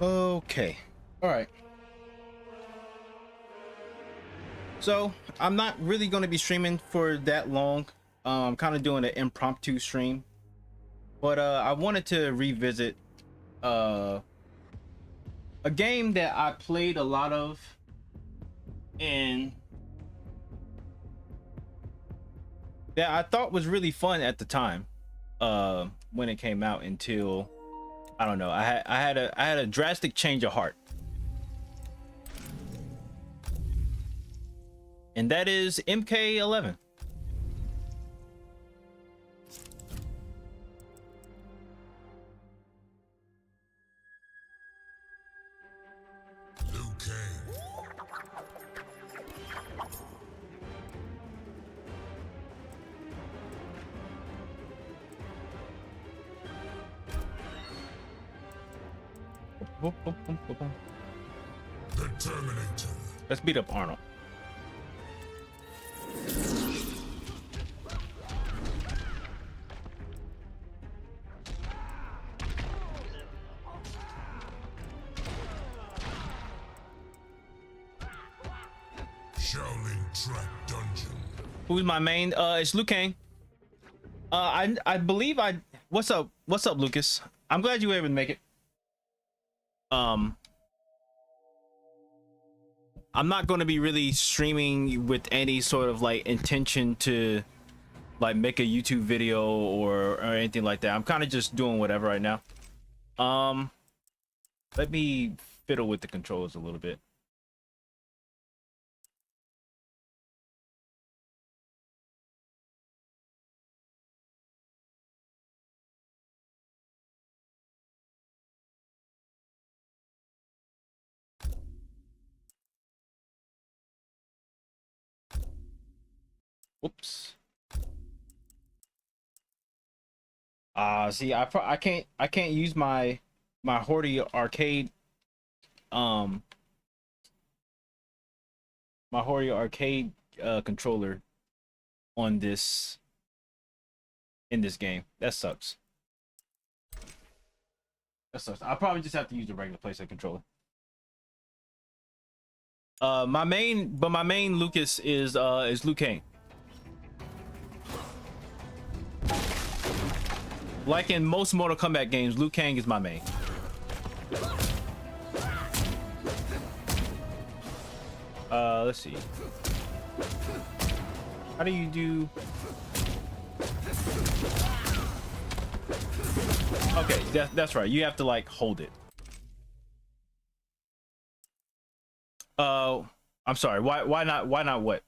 Okay. All right. So I'm not really going to be streaming for that long. I'm kind of doing an impromptu stream, but I wanted to revisit a game that I played a lot of, and that I thought was really fun at the time when it came out, until I don't know, I had a drastic change of heart. And that is MK11. Liu Kang. The Terminator. Let's beat up Arnold. Shaolin Trap Dungeon. Who's my main? It's Liu Kang. I believe what's up, Lucas? I'm glad you were able to make it. I'm not going to be really streaming with any sort of like intention to like make a YouTube video or anything like that. I'm kind of just doing whatever right now. Let me fiddle with the controls a little bit. Whoops. See, I can't use my Horde arcade my Horde arcade controller on this in this game. That sucks. That sucks. I'll probably just have to use the regular PlayStation controller. My main Lucas is Liu Kang. Like in most Mortal Kombat games, Liu Kang is my main. Let's see. How do you do? Okay, that's right. You have to like hold it. I'm sorry. Why not what?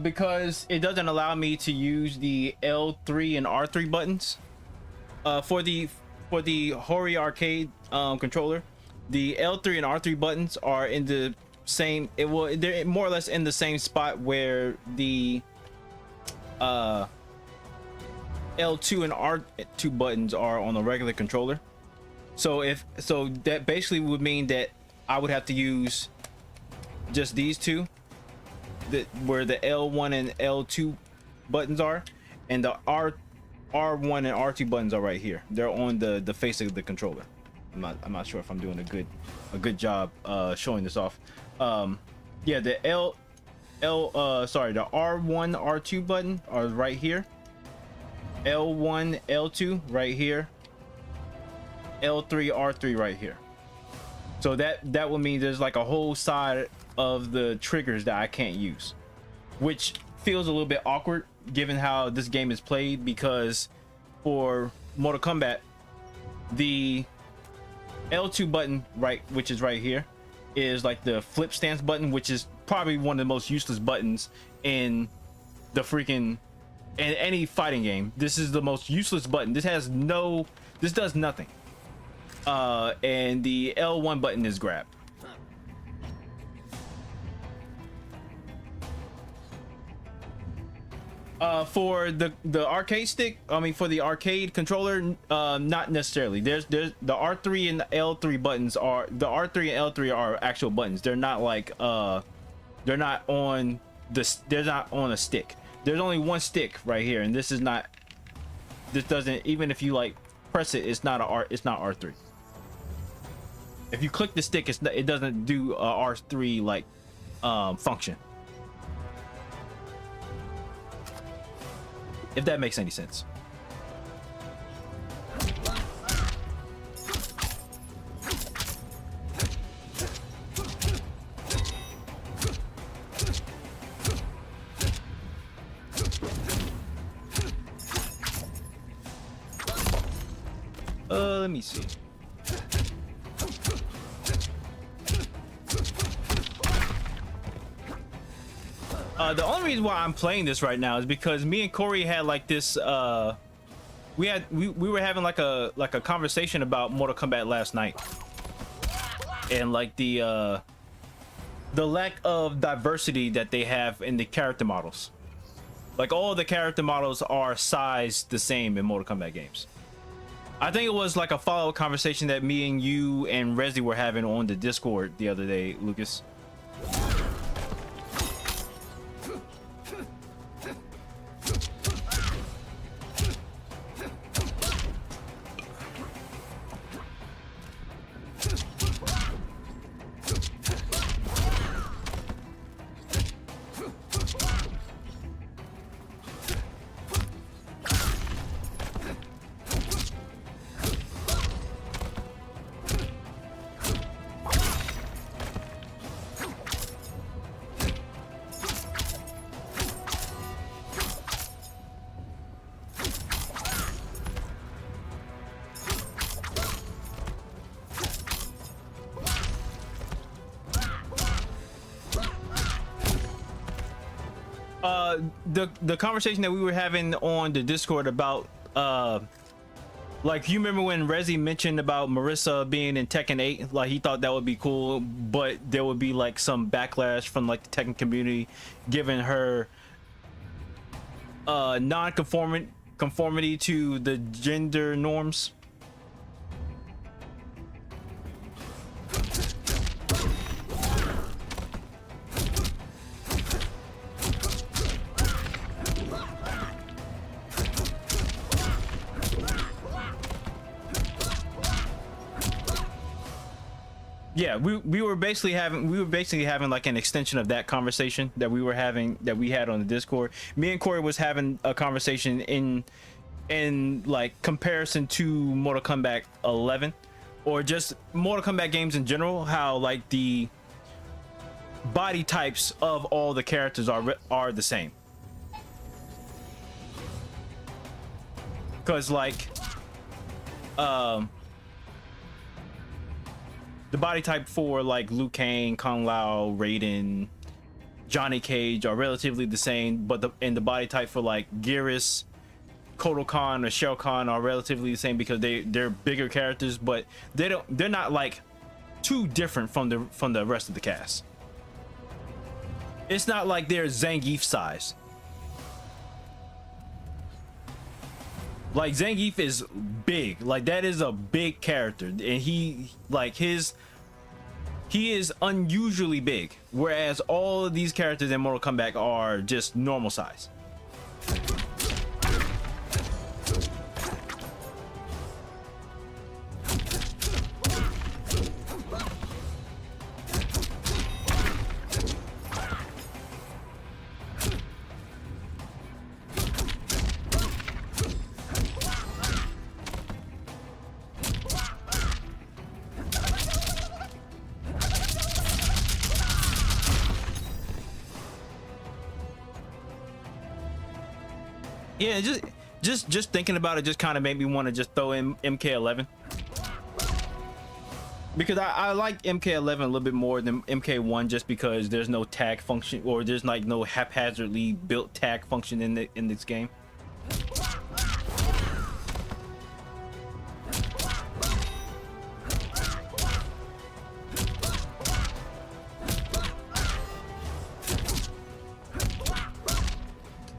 Because it doesn't allow me to use the L3 and R3 buttons for the Hori arcade controller. The L3 and R3 buttons are in the same, they're more or less in the same spot where the L2 and R2 buttons are on a regular controller. So that basically would mean that I would have to use just these two, where the L1 and L2 buttons are, and the R1 and R2 buttons are right here. They're on the face of the controller. I'm not sure if I'm doing a good job showing this off. Yeah, the the R1 R2 button are right here, L1 L2 right here, L3 R3 right here. So that would mean there's like a whole side of the triggers that I can't use, which feels a little bit awkward given how this game is played, because for Mortal Kombat, the L2 button, right, which is right here, is like the flip stance button, which is probably one of the most useless buttons in the freaking in any fighting game. This is the most useless button. This does nothing. And the L1 button is grab. For the arcade stick, I mean for the arcade controller, not necessarily. There's the R3 and the L3 buttons are, the R3 and L3 are actual buttons. They're not like they're not on a stick. There's only one stick right here, and this doesn't, even if you like press it, it's not R3. If you click the stick, it doesn't do a R3 like function. If that makes any sense. Let me see. The only reason why I'm playing this right now is because me and Corey had like this we were having like a conversation about Mortal Kombat last night, and like the lack of diversity that they have in the character models. Like all the character models are sized the same in Mortal Kombat games. I think it was like a follow-up conversation that me and you and Rezi were having on the Discord the other day, Lucas. The conversation that we were having on the Discord about like, you remember when Rezi mentioned about Marissa being in Tekken 8? Like, he thought that would be cool, but there would be like some backlash from like the Tekken community given her conformity to the gender norms. Yeah, we were basically having like an extension of that conversation that we had on the Discord. Me and Corey was having a conversation in like comparison to Mortal Kombat 11, or just Mortal Kombat games in general, how like the body types of all the characters are the same. Cause like the body type for like Liu Kang, Kung Lao, Raiden, Johnny Cage are relatively the same, but the body type for like Geras, Kotal Kahn, or Shao Kahn are relatively the same because they're bigger characters, but they're not like too different from the rest of the cast. It's not like they're Zangief size. Like Zangief is big, like that is a big character, and he is unusually big, whereas all of these characters in Mortal Kombat are just normal size. Yeah, just thinking about it just kind of made me want to just throw in MK11, because I like MK11 a little bit more than MK1, just because there's no tag function, or there's like no haphazardly built tag function in this game.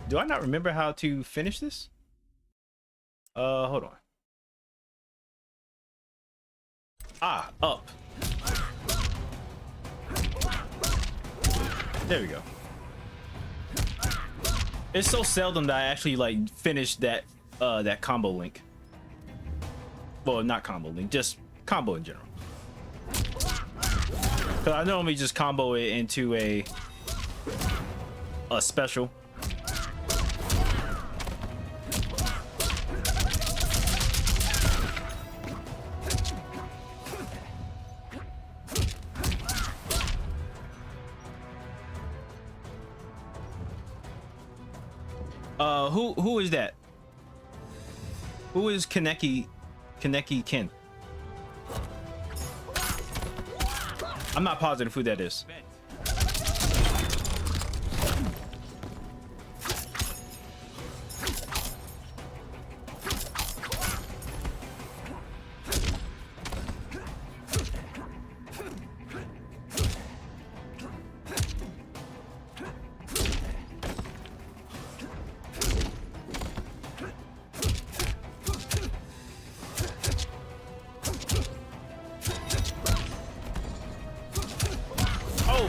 Do I not remember how to finish this? Hold on. Ah, up. There we go. It's so seldom that I actually like finish that that combo link. Well, not combo link, just combo in general. Cause I normally just combo it into a special. Who is that? Who is Kaneki Ken? I'm not positive who that is.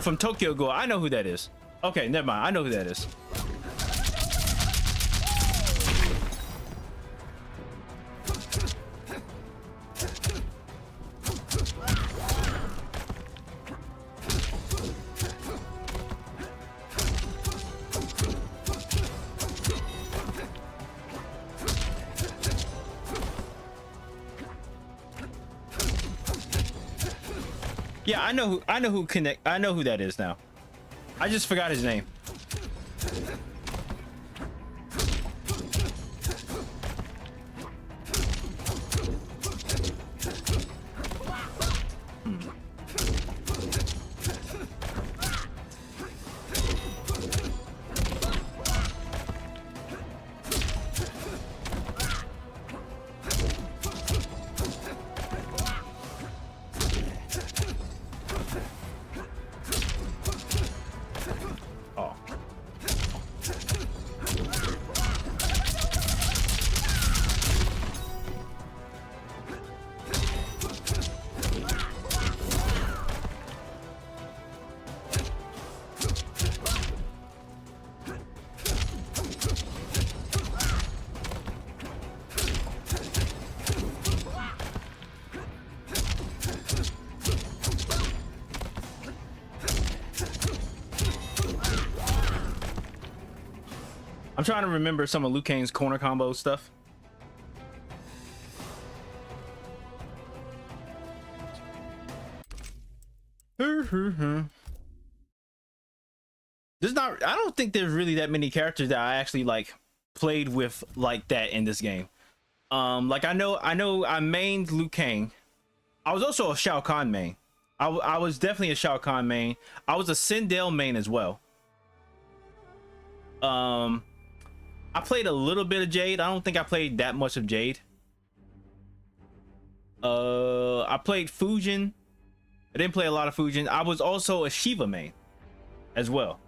From Tokyo Ghoul. I know who that is. Okay, never mind. I know who that is. Yeah, I know who that is now. I just forgot his name. I'm trying to remember some of Liu Kang's corner combo stuff. I don't think there's really that many characters that I actually like played with like that in this game. Like I know I mained Liu Kang. I was also a Shao Kahn main. I was definitely a Shao Kahn main. I was a Sindel main as well. I played a little bit of Jade. I don't think I played that much of Jade. I played Fujin. I didn't play a lot of Fujin. I was also a Shiva main as well.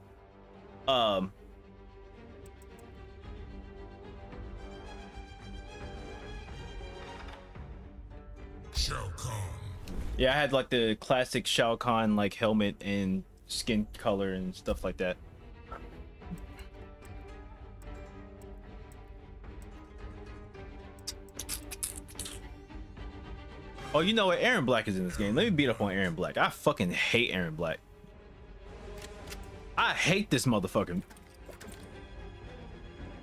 Shao Kahn. Yeah, I had like the classic Shao Kahn like helmet and skin color and stuff like that. Oh, you know what? Aaron Black is in this game. Let me beat up on Aaron Black. I fucking hate Aaron Black. I hate this motherfucker.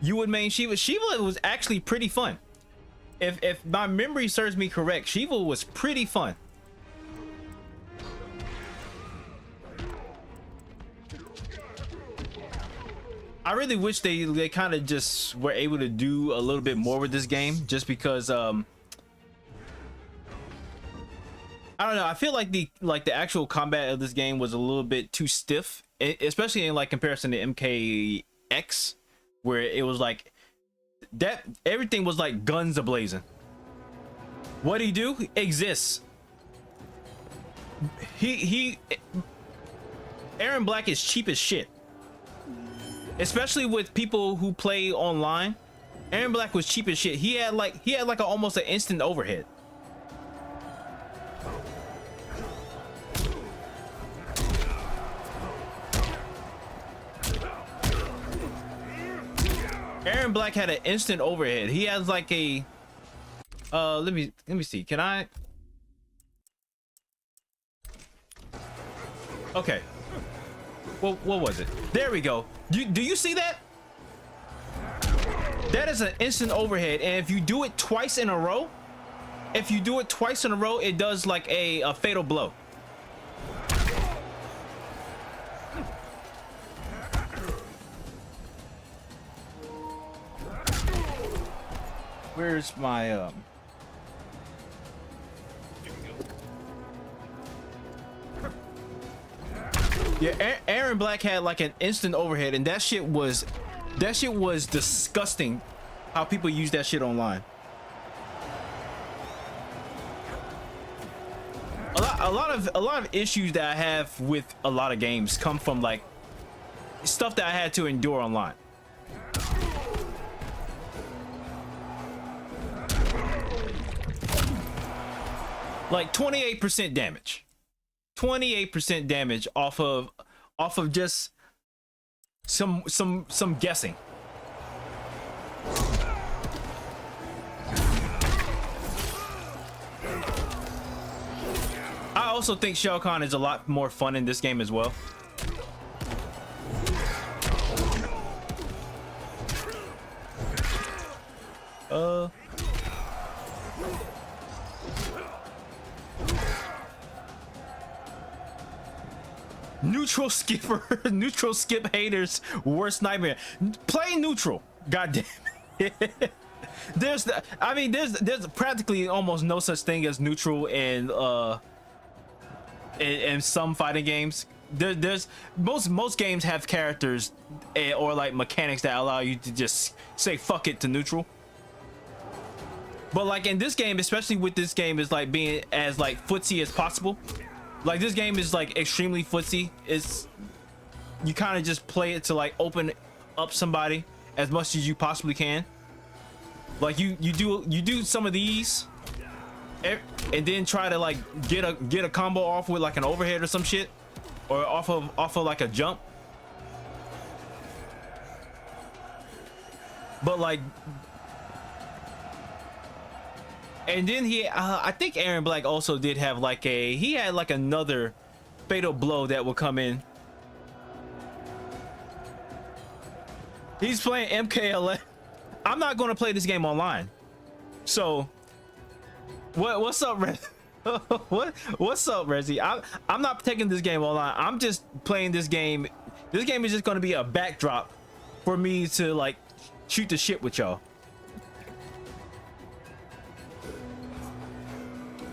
You would main Shiva. Shiva was actually pretty fun. If my memory serves me correct, Shiva was pretty fun. I really wish they kind of just were able to do a little bit more with this game, just because I don't know, I feel like the actual combat of this game was a little bit too stiff, especially in like comparison to MKX, where it was like that everything was like guns a-blazing. What do you do? Exists. Aaron Black is cheap as shit, especially with people who play online. Aaron Black was cheap as shit. He had like almost an instant overhead. Aaron Black had an instant overhead. He has like a let me see. Can I? Okay. Well, what was it? There we go. Do you see that? That is an instant overhead, and if you do it twice in a row, it does like a fatal blow. Where's my Yeah, Aaron Black had like an instant overhead, and that shit was disgusting how people use that shit online. A lot of issues that I have with a lot of games come from like stuff that I had to endure online. Like 28% damage. 28% damage off of just some guessing. I also think Shao Kahn is a lot more fun in this game as well. Neutral skipper, neutral skip haters, worst nightmare. Play neutral, goddamn it. There's practically almost no such thing as neutral in some fighting games. There's most games have characters or like mechanics that allow you to just say fuck it to neutral. But like in this game, especially with this game, is like being as like footsie as possible. Like this game is like extremely footsie. It's you kind of just play it to like open up somebody as much as you possibly can. Like you do some of these, and then try to like get a combo off with like an overhead or some shit, or off of like a jump. But like, and then I think Aaron Black also did have like he had like another fatal blow that will come in. He's playing MKLF. I'm not going to play this game online. So what's up, Rez? What's up, Rezzy? I'm not taking this game online. I'm just playing this game. This game is just going to be a backdrop for me to like shoot the shit with y'all.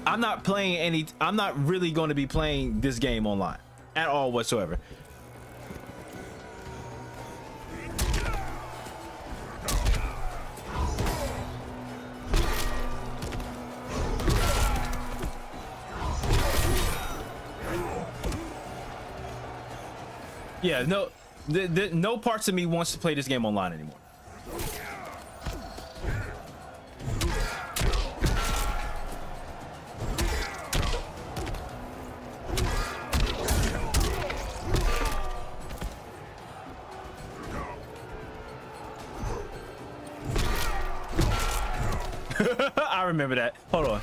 I'm not really going to be playing this game online at all whatsoever. Yeah, no parts of me wants to play this game online anymore. I remember that. Hold on.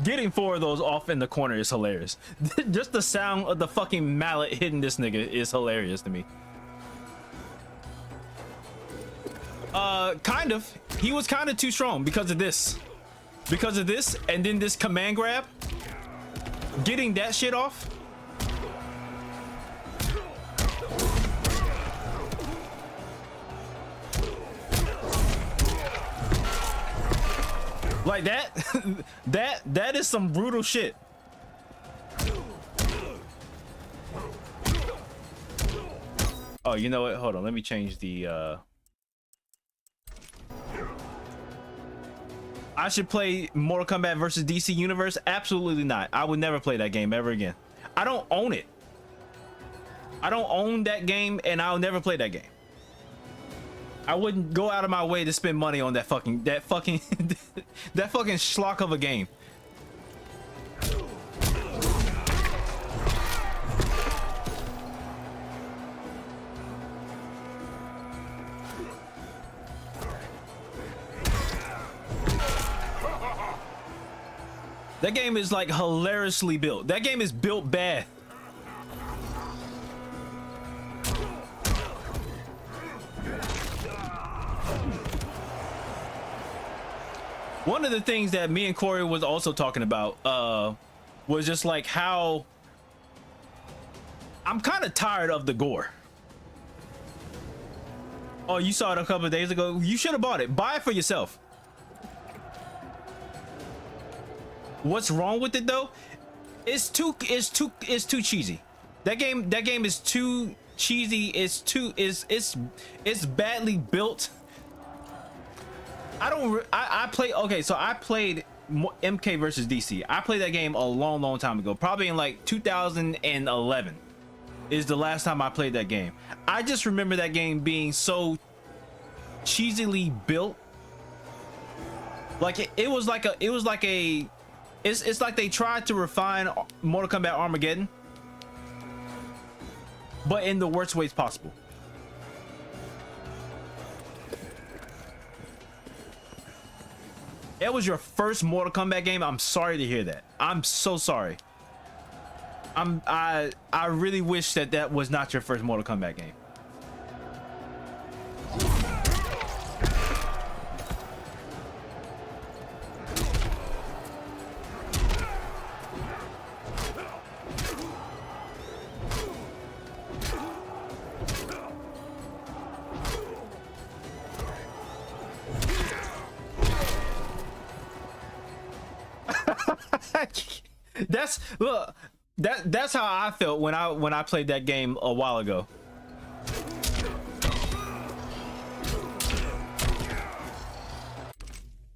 Getting 4 of those off in the corner is hilarious. Just the sound of the fucking mallet hitting this nigga is hilarious to me. Kind of. He was kind of too strong because of this. because of this, and then this command grab, getting that shit off. Like that, that is some brutal shit. Oh, you know what? Hold on. Let me change the, I should play Mortal Kombat versus DC Universe? Absolutely not. I would never play that game ever again. I don't own it. I don't own that game, and I'll never play that game. I wouldn't go out of my way to spend money on that fucking that fucking schlock of a game. That game is like hilariously built. That game is built bad. One of the things that me and Corey was also talking about was just like how I'm kind of tired of the gore. Oh, you saw it a couple of days ago. You should have bought it. Buy it for yourself. What's wrong with it though? It's too cheesy. That game is too cheesy. It's badly built. I played MK versus DC. I played that game a long time ago, probably in like 2011 is the last time I played that game. I just remember that game being so cheesily built. Like it's like they tried to refine Mortal Kombat Armageddon, but in the worst ways possible. That was your first Mortal Kombat game? I'm sorry to hear that. I'm so sorry. I really wish that was not your first Mortal Kombat game. That's how I felt when I played that game a while ago.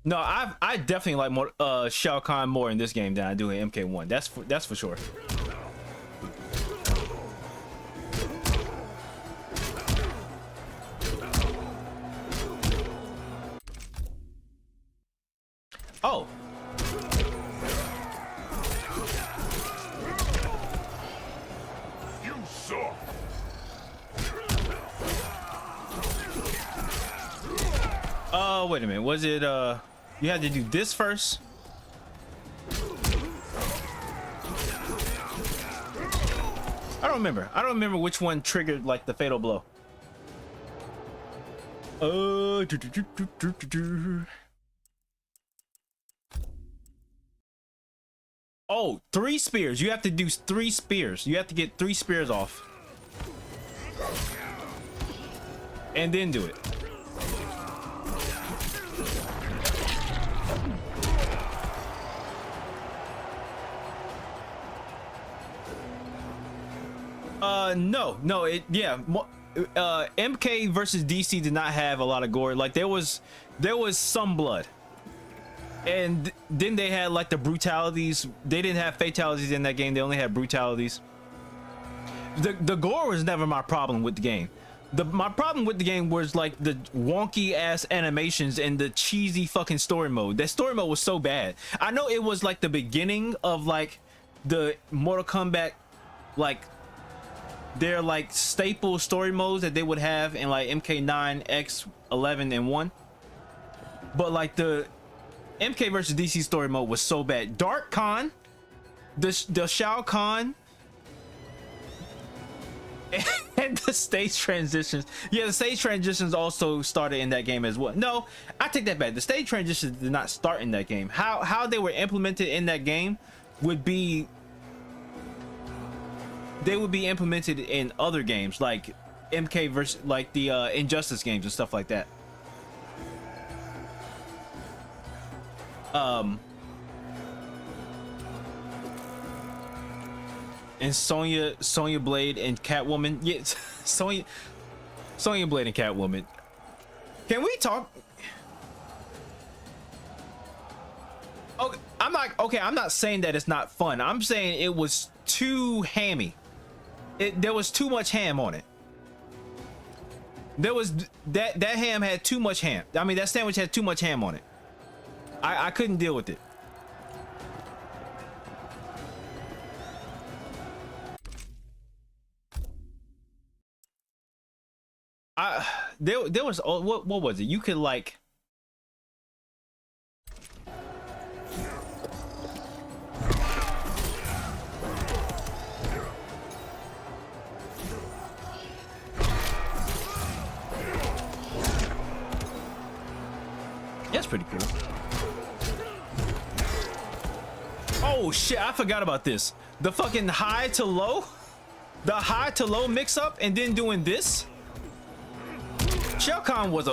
No, I definitely like more Shao Kahn more in this game than I do in MK1. That's for sure. Oh. Oh, wait a minute. Was it you had to do this first? I don't remember which one triggered like the fatal blow. Oh, 3 spears. You have to do 3 spears. You have to get 3 spears off. And then do it. No, MK versus DC did not have a lot of gore. Like there was some blood, and then they had like the brutalities. They didn't have fatalities in that game. They only had brutalities. The gore was never my problem with the game. My problem with the game was like the wonky ass animations and the cheesy fucking story mode. That story mode was so bad. I know it was like the beginning of like the Mortal Kombat, like their like staple story modes that they would have in like MK9, X, 11, and 1. But like the MK versus DC story mode was so bad. Dark Khan, the Shao Kahn, And the stage transitions. Yeah, the stage transitions also started in that game as well. No, I take that back. The stage transitions did not start in that game. How they were implemented in that game would be, they would be implemented in other games like MK versus like the Injustice games and stuff like that. And Sonya Blade and Catwoman. Yeah, Sonya Blade and Catwoman. Can we talk? Okay, I'm not saying that it's not fun. I'm saying it was too hammy. There was too much ham on it. There was that ham had too much ham. I mean, that sandwich had too much ham on it. I couldn't deal with it. There was what was it? You could like that's pretty cool. Oh shit, I forgot about this. The fucking high to low mix up and then doing this. Shao Kahn was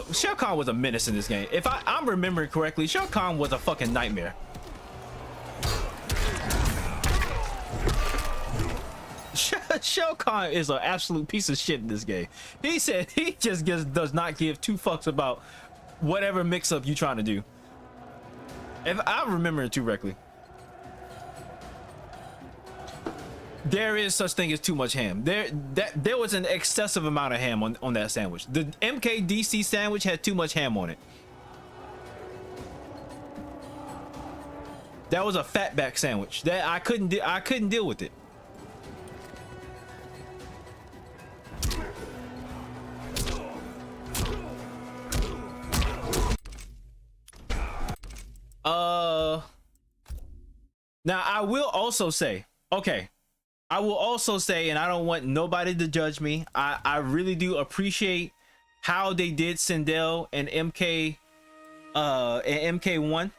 a menace in this game. If I'm remembering correctly, Shao Kahn was a fucking nightmare. Shao Kahn is an absolute piece of shit in this game. He said he just does not give two fucks about whatever mix up you trying to do. If I remember it too correctly. There is such thing as too much ham. There was an excessive amount of ham on that sandwich. The MKDC sandwich had too much ham on it. That was a fatback sandwich. That I couldn't deal with it. Now I will also say, okay. I will also say, and I don't want nobody to judge me, I really do appreciate how they did Sindel and MK1,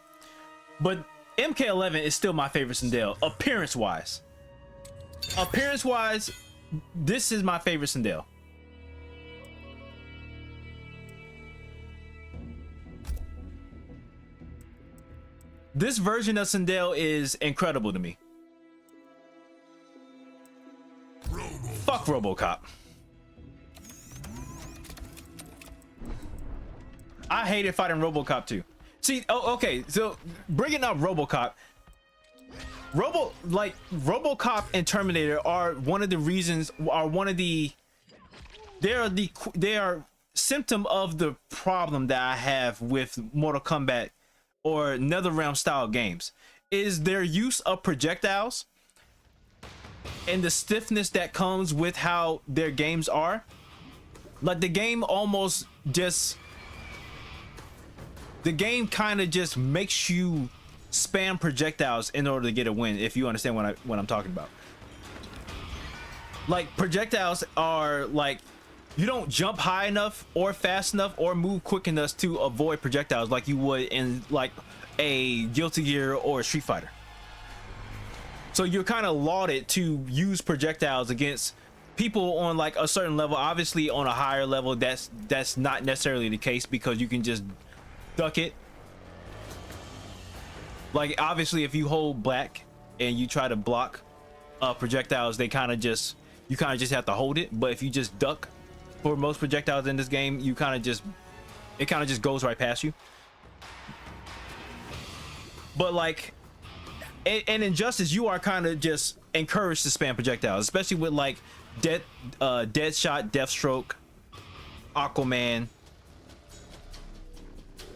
but MK11 is still my favorite Sindel, appearance wise, this is my favorite Sindel. This version of Sindel is incredible to me. Fuck RoboCop. I hated fighting RoboCop too. See, okay, so bringing up RoboCop, RoboCop and Terminator are one of the reasons, they are symptom of the problem that I have with Mortal Kombat or NetherRealm style games, is their use of projectiles and the stiffness that comes with how their games are. Like the game almost just, the game kind of just makes you spam projectiles in order to get a win, if you understand what I'm talking about. Like projectiles are like, you don't jump high enough or fast enough or move quick enough to avoid projectiles like you would in like a Guilty Gear or a Street Fighter. So you're kind of lauded to use projectiles against people on like a certain level. Obviously on a higher level, that's not necessarily the case because you can just duck it. Like obviously if you hold black and you try to block projectiles, you kind of just have to hold it. But if you just duck for most projectiles in this game, it kind of just goes right past you. But like in Injustice, you are kind of just encouraged to spam projectiles, especially with like Deadshot, Deathstroke, Aquaman.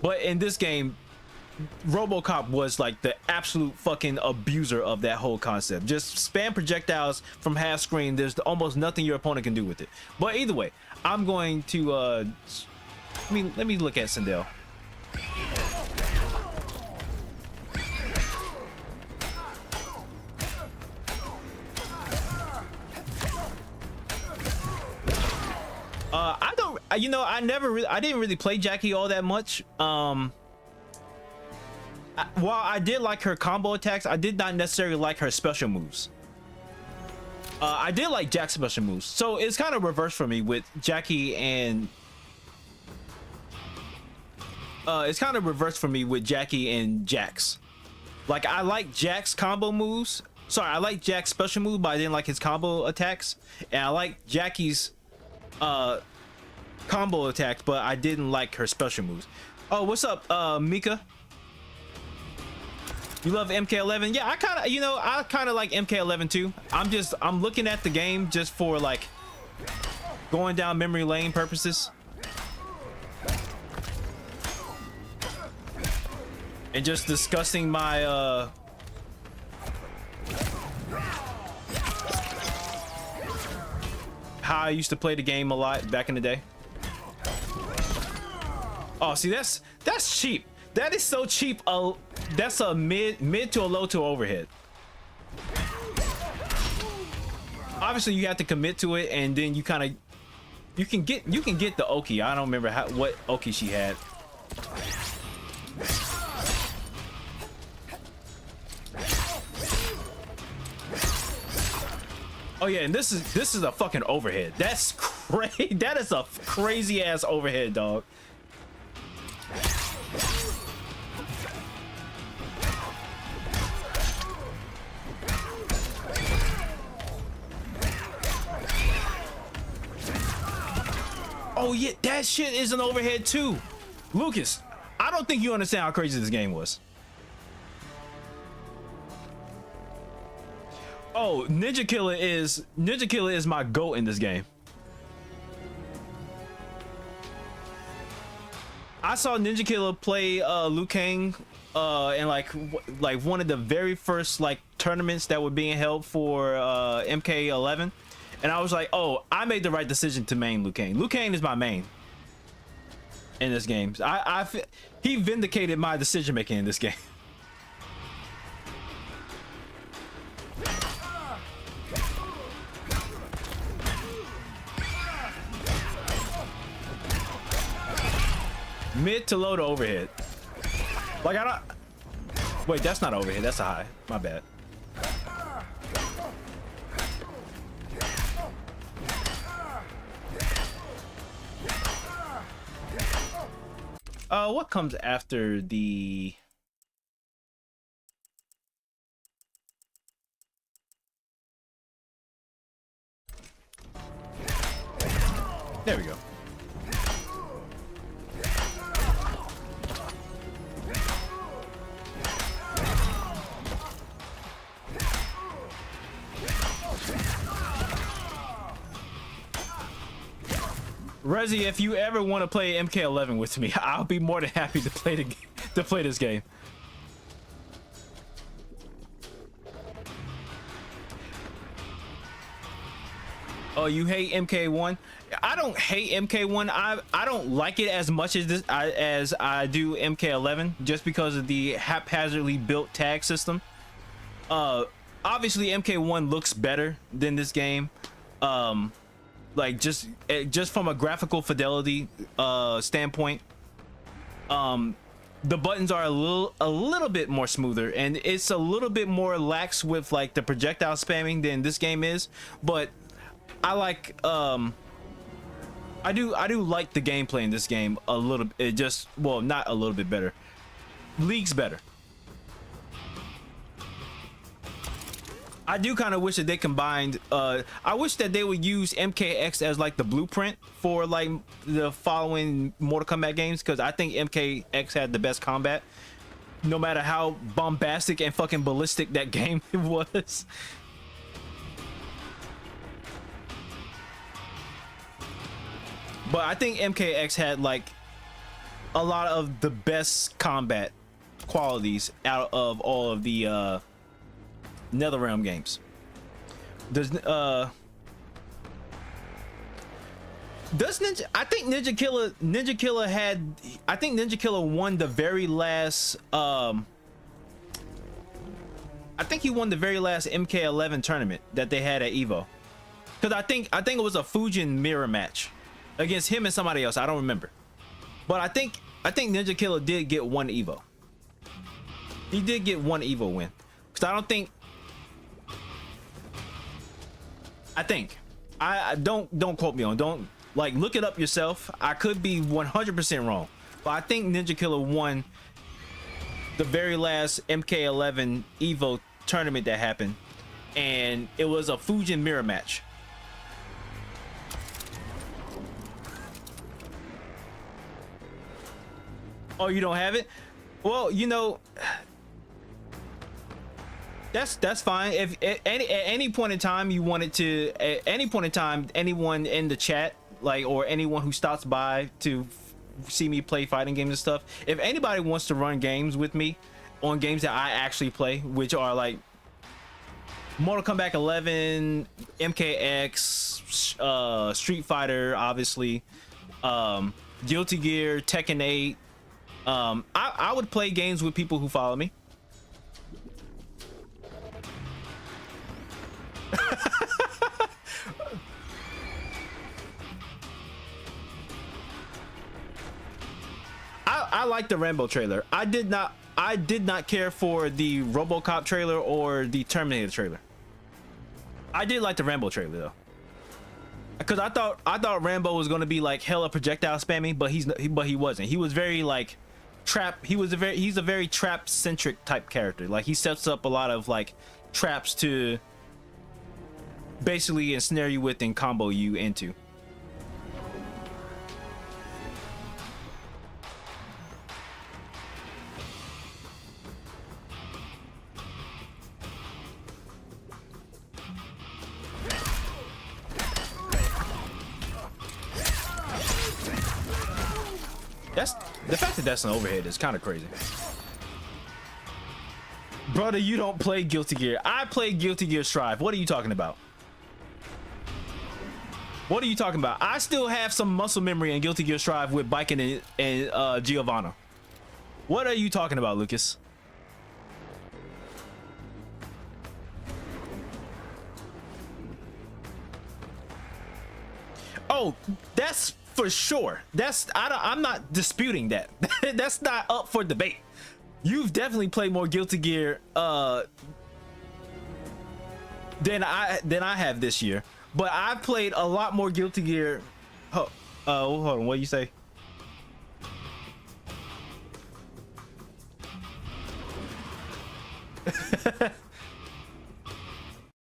But in this game, RoboCop was like the absolute fucking abuser of that whole concept. Just spam projectiles from half screen. There's almost nothing your opponent can do with it. But either way, I'm going to let me look at Sindel. you know, I didn't really play Jackie all that much. While I did like her combo attacks, I did not necessarily like her special moves. I did like Jack's special moves, so it's kind of reversed for me with Jackie and it's kind of reversed for me with Jackie and Jax. Like, I like Jack's combo moves. Sorry, I like Jack's special move, but I didn't like his combo attacks. And I like Jackie's combo attacks, but I didn't like her special moves. Oh, what's up, Mika? You love MK11? Yeah, I kind of like MK11 too. I'm looking at the game just for like going down memory lane purposes. And just discussing my how I used to play the game a lot back in the day. Oh, see, that's cheap. That is so cheap. That's a mid to a low to overhead. Obviously, you have to commit to it, and then you can get the Oki. I don't remember what Oki she had. Oh yeah, and this is a fucking overhead. That's crazy. That is a crazy ass overhead, dog. Oh yeah, that shit is an overhead too. Lucas, I don't think you understand how crazy this game was. Oh, Ninja Killer is my GOAT in this game. I saw Ninja Killer play Liu Kang in like one of the very first like tournaments that were being held for MK11, and I was like, oh, I made the right decision to main Liu Kang. Liu Kang is my main in this game. He vindicated my decision making in this game. Mid to low to overhead. Like, I don't... Wait, that's not overhead. That's a high. My bad. What comes after the... There we go. Rezi, if you ever want to play MK11 with me, I'll be more than happy to play this game. Oh, you hate MK1? I don't hate MK1. I don't like it as much as as I do MK11, just because of the haphazardly built tag system. Obviously MK1 looks better than this game. Like just from a graphical fidelity standpoint, the buttons are a little bit more smoother, and it's a little bit more lax with like the projectile spamming than this game is. But I like I do like the gameplay in this game a little. It just, well, not a little bit better. League's better. I do kind of wish that they combined. I wish that they would use MKX as like the blueprint for like the following Mortal Kombat games, because I think MKX had the best combat, no matter how bombastic and fucking ballistic that game was. But I think MKX had like a lot of the best combat qualities out of all of the NetherRealm games. Does Ninja, I think Ninja Killer had, I think Ninja Killer won the very last I think he won the very last MK11 tournament that they had at Evo, because I think it was a Fujin mirror match. against him and somebody else. I don't remember, but I think Ninja Killer did get one Evo. He did get one Evo win, because I don't think. I don't quote me on. Don't like look it up yourself. I could be 100% wrong, but I think Ninja Killer won the very last MK11 Evo tournament that happened, and it was a Fujin mirror match. Oh, you don't have it? Well, you know, that's fine. If at any point in time you wanted to, at any point in time, anyone in the chat, like, or anyone who stops by to see me play fighting games and stuff, if anybody wants to run games with me on games that I actually play, which are like Mortal Kombat 11, MKX, Street Fighter, obviously, Guilty Gear, Tekken 8. I would play games with people who follow me. I like the Rambo trailer. I did not care for the RoboCop trailer or the Terminator trailer. I did like the Rambo trailer though, because I thought Rambo was going to be like hella projectile spamming, but he wasn't. He was very like trap. He's a very trap centric type character. Like he sets up a lot of like traps to basically ensnare you with and combo you into. That's the fact that that's an overhead is kind of crazy. Brother, you don't play Guilty Gear. I play Guilty Gear Strive. What are you talking about? What are you talking about? I still have some muscle memory in Guilty Gear Strive with Biken and Giovanna. What are you talking about, Lucas? Oh, that's for sure. I'm not disputing that. That's not up for debate. You've definitely played more Guilty Gear than I have this year. But I've played a lot more Guilty Gear. Hold on, what do you say?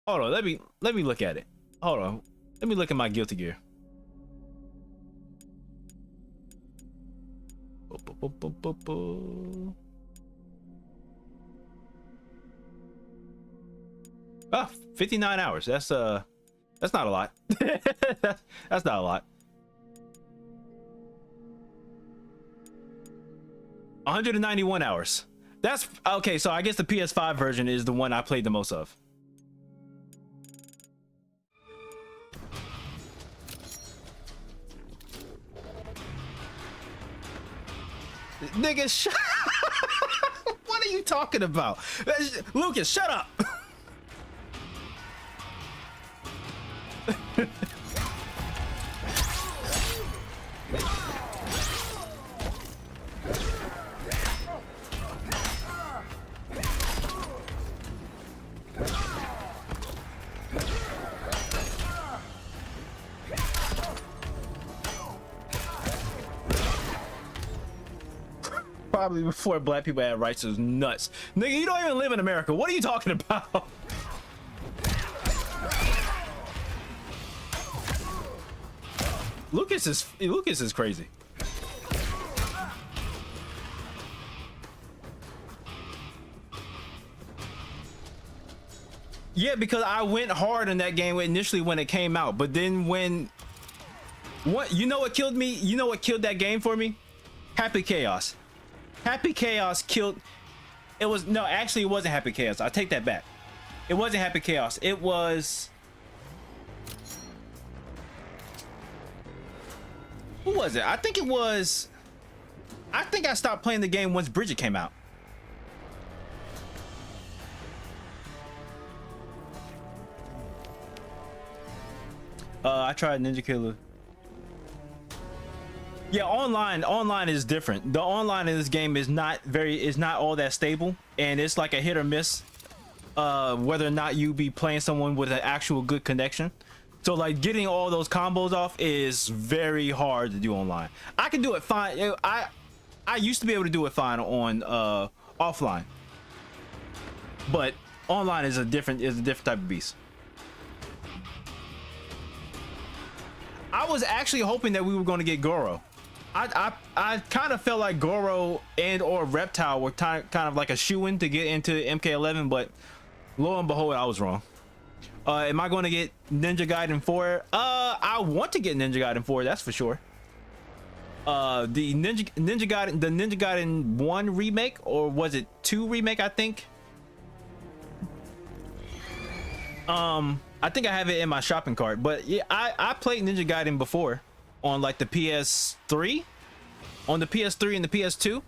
Hold on, let me look at it. Hold on, let me look at my Guilty Gear. Oh, 59 hours. That's not a lot. That's not a lot. 191 hours. That's okay. So I guess the PS5 version is the one I played the most of. Nigga, what are you talking about? Lucas, shut up. Probably before black people had rights is nuts. Nigga, you don't even live in America. What are you talking about? Lucas is crazy. Yeah, because I went hard in that game initially when it came out, but then you know what killed me? You know what killed that game for me? Happy Chaos. Happy Chaos killed. It wasn't Happy Chaos. I take that back. It wasn't Happy Chaos. It was. Who was it? I think it was. I think I stopped playing the game once Bridget came out. I tried Ninja Killer. Yeah, online is different. The online in this game is not all that stable, and it's like a hit or miss whether or not you be playing someone with an actual good connection. So like getting all those combos off is very hard to do online. I can do it fine. I used to be able to do it fine on offline, but online is a different type of beast. I was actually hoping that we were going to get Goro. I kind of felt like Goro and or Reptile were kind of like a shoo-in to get into MK11, but lo and behold, I was wrong. Am I going to get Ninja Gaiden 4? I want to get Ninja Gaiden 4, that's for sure. The Ninja Gaiden 1 remake, or was it 2 remake, I think? I think I have it in my shopping cart, but yeah, I played Ninja Gaiden before on like the PS3, and the PS2.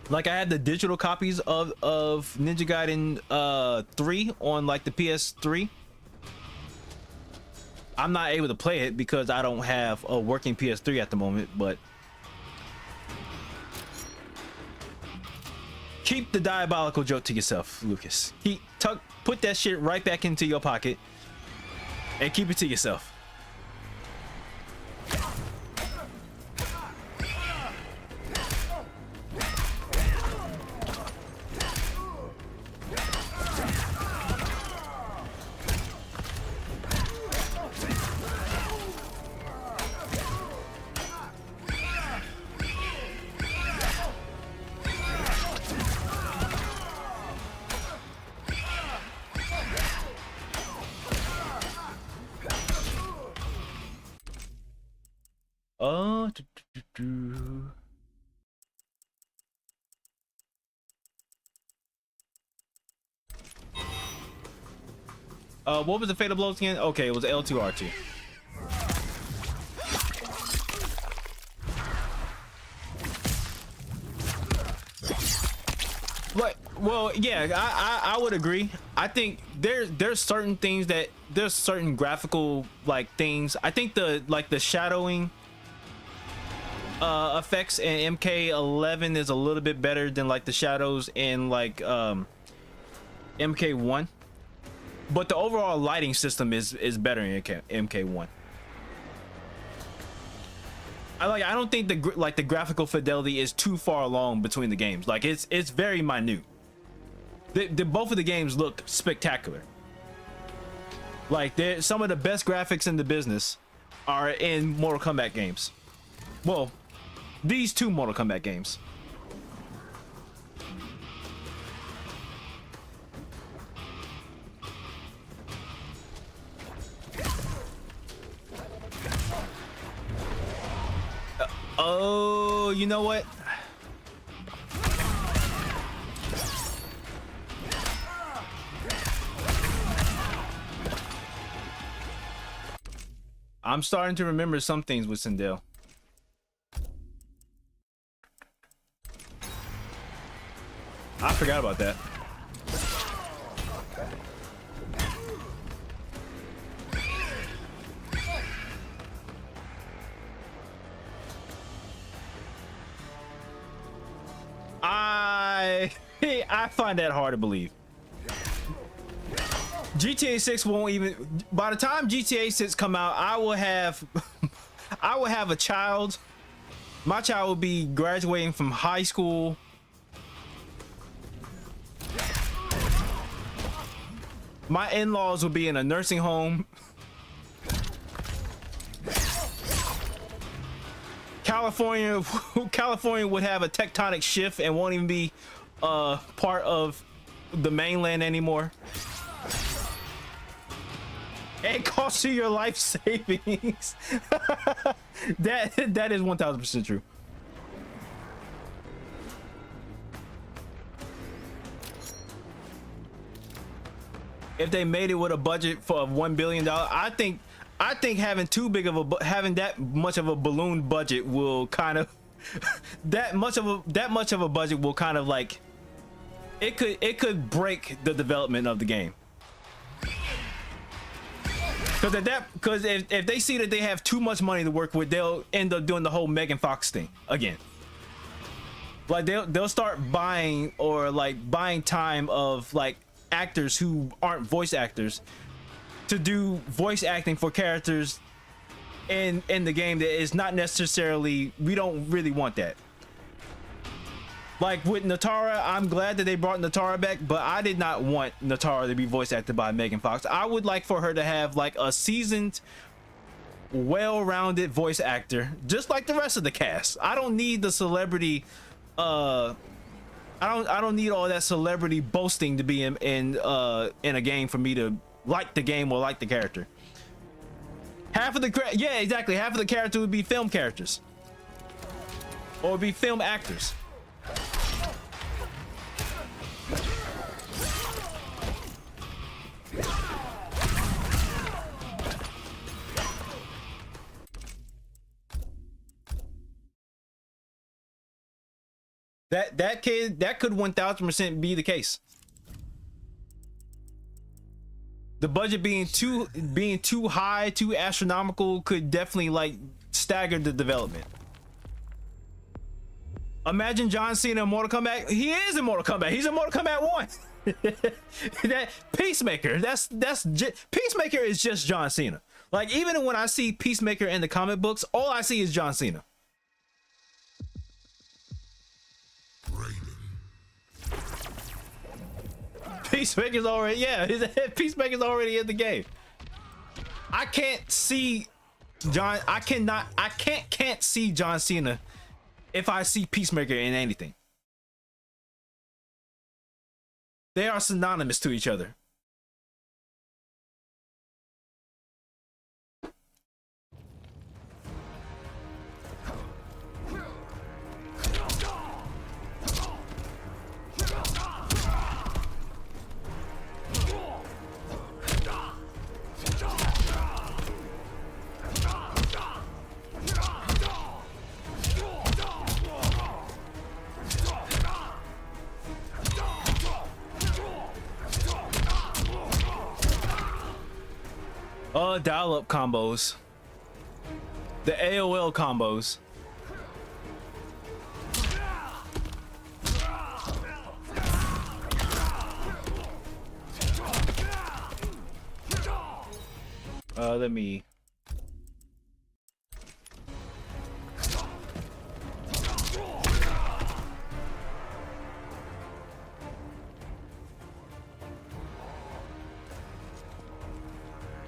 Like I had the digital copies of Ninja Gaiden 3 on like the PS3. I'm not able to play it because I don't have a working PS3 at the moment, but keep the diabolical joke to yourself, Lucas. Put that shit right back into your pocket and keep it to yourself. What was the fatal blows again? Okay, it was L2R2. But well, yeah, I would agree. I think there's certain things that there's certain graphical like things. I think the shadowing effects in MK11 is a little bit better than like the shadows in like MK1. But the overall lighting system is better in MK1. I don't think the graphical fidelity is too far along between the games. Like it's very minute. Both of the games look spectacular. Like some of the best graphics in the business are in Mortal Kombat games. Well, these two Mortal Kombat games. Oh, you know what? I'm starting to remember some things with Sindel. I forgot about that. I find that hard to believe. GTA 6 won't even, by the time GTA 6 come out, I will have a child. My child will be graduating from high school. My in-laws will be in a nursing home. California would have a tectonic shift and won't even be part of the mainland anymore. It costs you your life savings. that is 1000% true. If they made it with a budget for $1 billion, I think having having that much of a balloon budget will kind of that much of a budget will kind of like it could break the development of the game. because if they see that they have too much money to work with, they'll end up doing the whole Megan Fox thing again. Like they'll start buying or like buying time of like actors who aren't voice actors to do voice acting for characters in the game that is not necessarily, we don't really want that. Like with Natara, I'm glad that they brought Natara back, but I did not want Natara to be voice acted by Megan Fox. I would like for her to have like a seasoned, well-rounded voice actor, just like the rest of the cast. I don't need the celebrity. I don't need all that celebrity boasting to be in a game for me to like the game or like the character. Half of the yeah, exactly. Half of the character would be film characters or be film actors. That could 1000% be the case. The budget being too high, too astronomical could definitely like stagger the development. Imagine John Cena in Mortal Kombat. He is in Mortal Kombat. He's in Mortal Kombat 1. That Peacemaker. Peacemaker is just John Cena. Like even when I see Peacemaker in the comic books, all I see is John Cena. Peacemaker's already, yeah, Peacemaker's already in the game. I can't see John. I can't see John Cena if I see Peacemaker in anything. They are synonymous to each other. Dial-up combos, the AOL combos. Let me.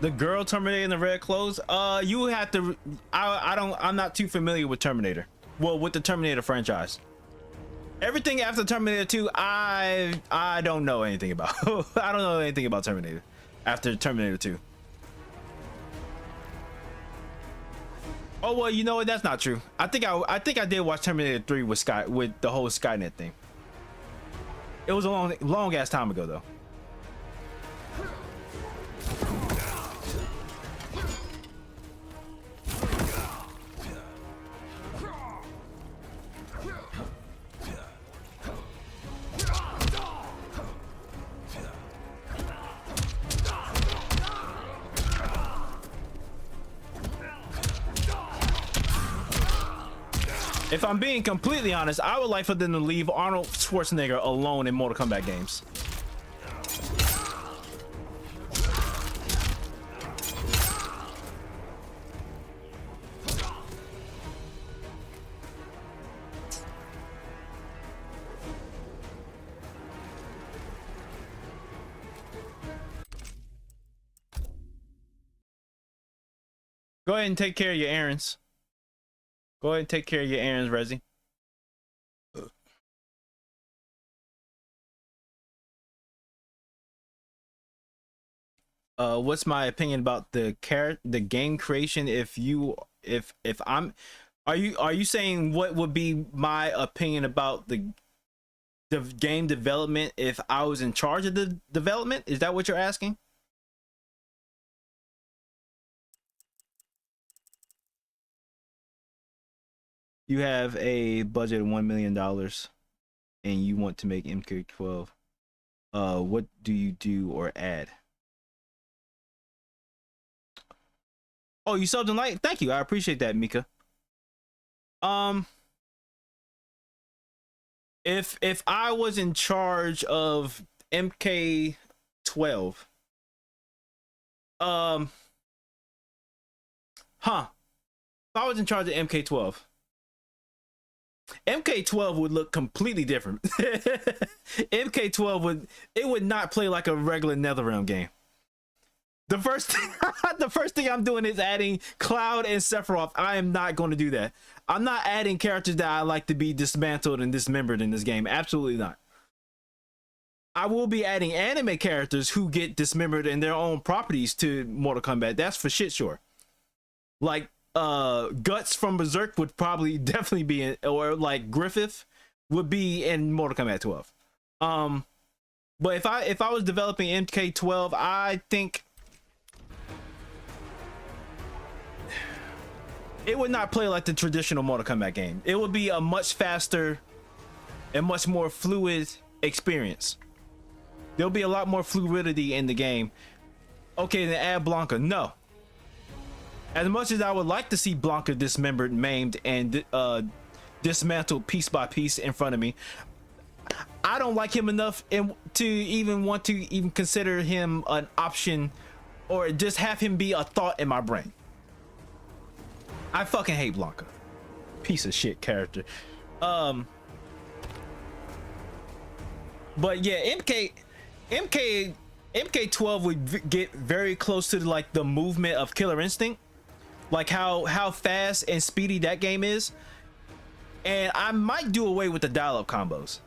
The girl Terminator in the red clothes. You have to. I'm not too familiar with Terminator. Well, with the Terminator franchise. Everything after Terminator 2, I don't know anything about. I don't know anything about Terminator after Terminator 2. Oh well, you know what? That's not true. I think I did watch Terminator 3 with the whole Skynet thing. It was a long ass time ago though. If I'm being completely honest, I would like for them to leave Arnold Schwarzenegger alone in Mortal Kombat games. Go ahead and take care of your errands. Go ahead and take care of your errands, Rezi. What's my opinion about the game creation? If I'm, are you saying what would be my opinion about the game development if I was in charge of the development? Is that what you're asking? You have a budget of $1 million and you want to make MK12. What do you do or add? Oh, you subbed and like? Thank you. I appreciate that, Mika. If I was in charge of MK12, if I was in charge of MK12 would look completely different. MK12 would not play like a regular NetherRealm game. The first thing I'm doing is adding Cloud and Sephiroth. I am not going to do that. I'm not adding characters that I like to be dismantled and dismembered in this game. Absolutely not. I will be adding anime characters who get dismembered in their own properties to Mortal Kombat. That's for shit sure. Like Guts from Berserk would probably definitely be in, or like Griffith would be in Mortal Kombat 12. But if I was developing MK12, I think it would not play like the traditional Mortal Kombat game. It would be a much faster and much more fluid experience. There'll be a lot more fluidity in the game. Okay, then add Blanca. No. As much as I would like to see Blanca dismembered, maimed, and dismantled piece by piece in front of me, I don't like him enough to even want to even consider him an option or just have him be a thought in my brain. I fucking hate Blanca. Piece of shit character. But yeah, MK12 would get very close to like the movement of Killer Instinct, like how fast and speedy that game is, and I might do away with the dial-up combos.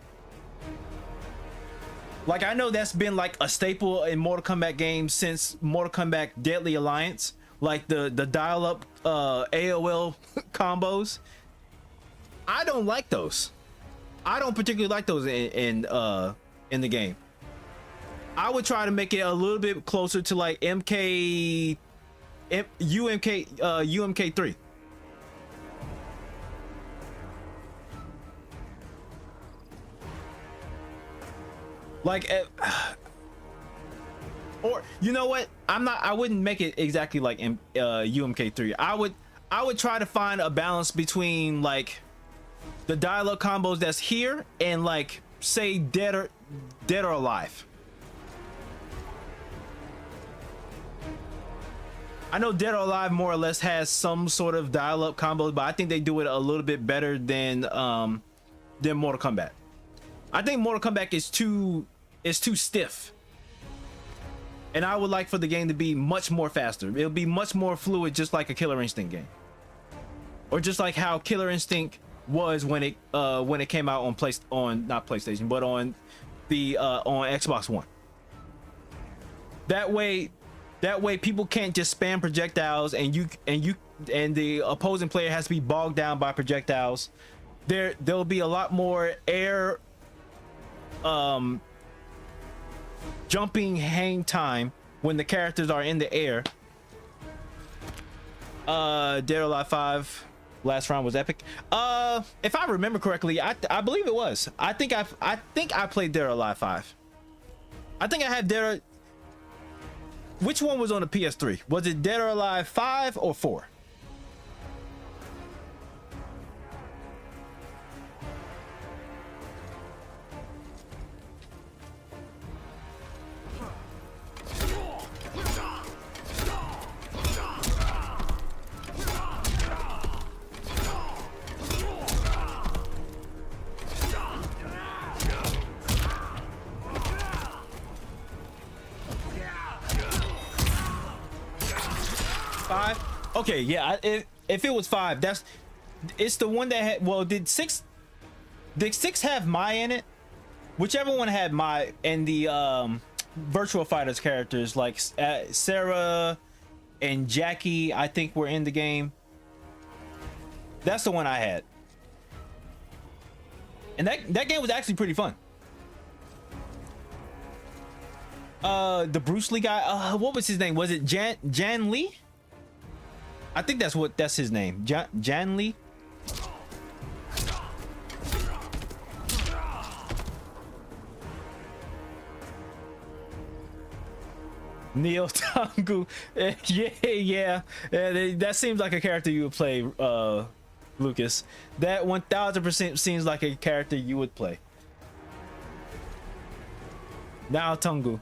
Like, I know that's been like a staple in Mortal Kombat games since Mortal Kombat Deadly Alliance, like the dial-up AOL combos. I don't like those. I don't particularly like those in the game. I would try to make it a little bit closer to like UMK3. Like, or you know what? I wouldn't make it exactly like UMK3. I would try to find a balance between like the dial-up combos that's here and like say Dead or Alive. I know Dead or Alive more or less has some sort of dial-up combos, but I think they do it a little bit better than Mortal Kombat. I think Mortal Kombat is too stiff, and I would like for the game to be much more faster. It'll be much more fluid, just like a Killer Instinct game, or just like how Killer Instinct was when it came out on not PlayStation, but on the on Xbox One. That way people can't just spam projectiles and the opposing player has to be bogged down by projectiles. There'll be a lot more air jumping hang time when the characters are in the air. Dead or Alive 5 last round was epic. If I remember correctly, I believe it was. I think I played Dead or Alive 5. I think I had which one was on the PS3? Was it Dead or Alive 5 or 4? Okay, yeah. If it was 5, it's the one that had. Well, did 6 have Mai in it? Whichever one had Mai and the Virtual Fighters characters like Sarah and Jackie, I think were in the game. That's the one I had, and that game was actually pretty fun. The Bruce Lee guy. What was his name? Was it Jan Lee? I think that's his name. Jan Lee. Neo Tangu. Yeah. That seems like a character you would play, Lucas. That 1000% seems like a character you would play. Now Tangu.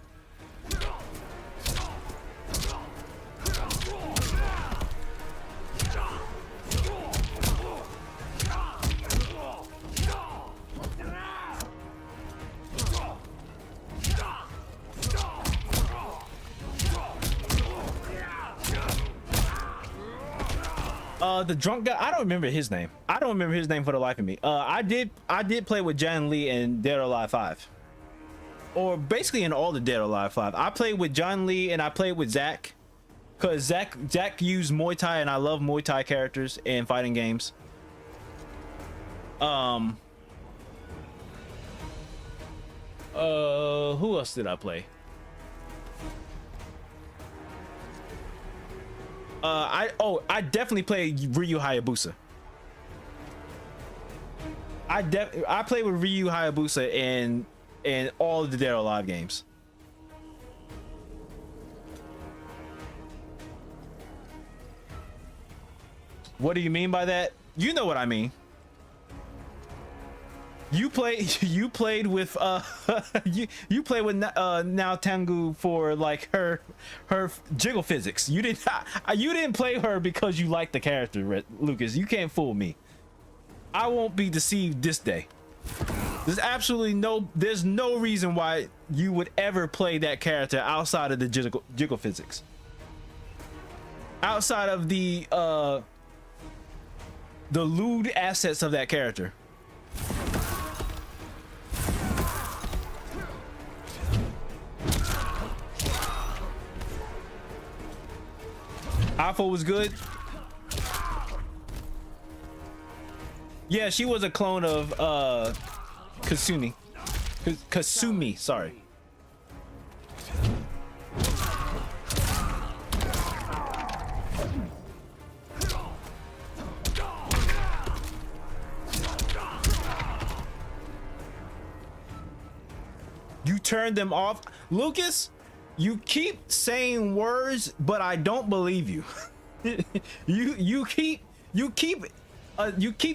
The drunk guy, I don't remember his name. I don't remember his name for the life of me. I did play with John Lee in Dead or Alive 5. Or basically in all the Dead or Alive 5. I played with John Lee and I played with Zach. Cause Zach used Muay Thai and I love Muay Thai characters in fighting games. Who else did I play? I definitely played Ryu Hayabusa. I played with Ryu Hayabusa in all of the Dead or Alive games. What do you mean by that? You know what I mean. You played with you played with Nao Tengu for like her jiggle physics. You didn't play her because you like the character, Lucas. You can't fool me. I won't be deceived this day. There's no reason why you would ever play that character outside of the jiggle physics. Outside of the lewd assets of that character. Alpha was good. Yeah, she was a clone of Kasumi, sorry. You turned them off, Lucas. You keep saying words, but I don't believe you. you keep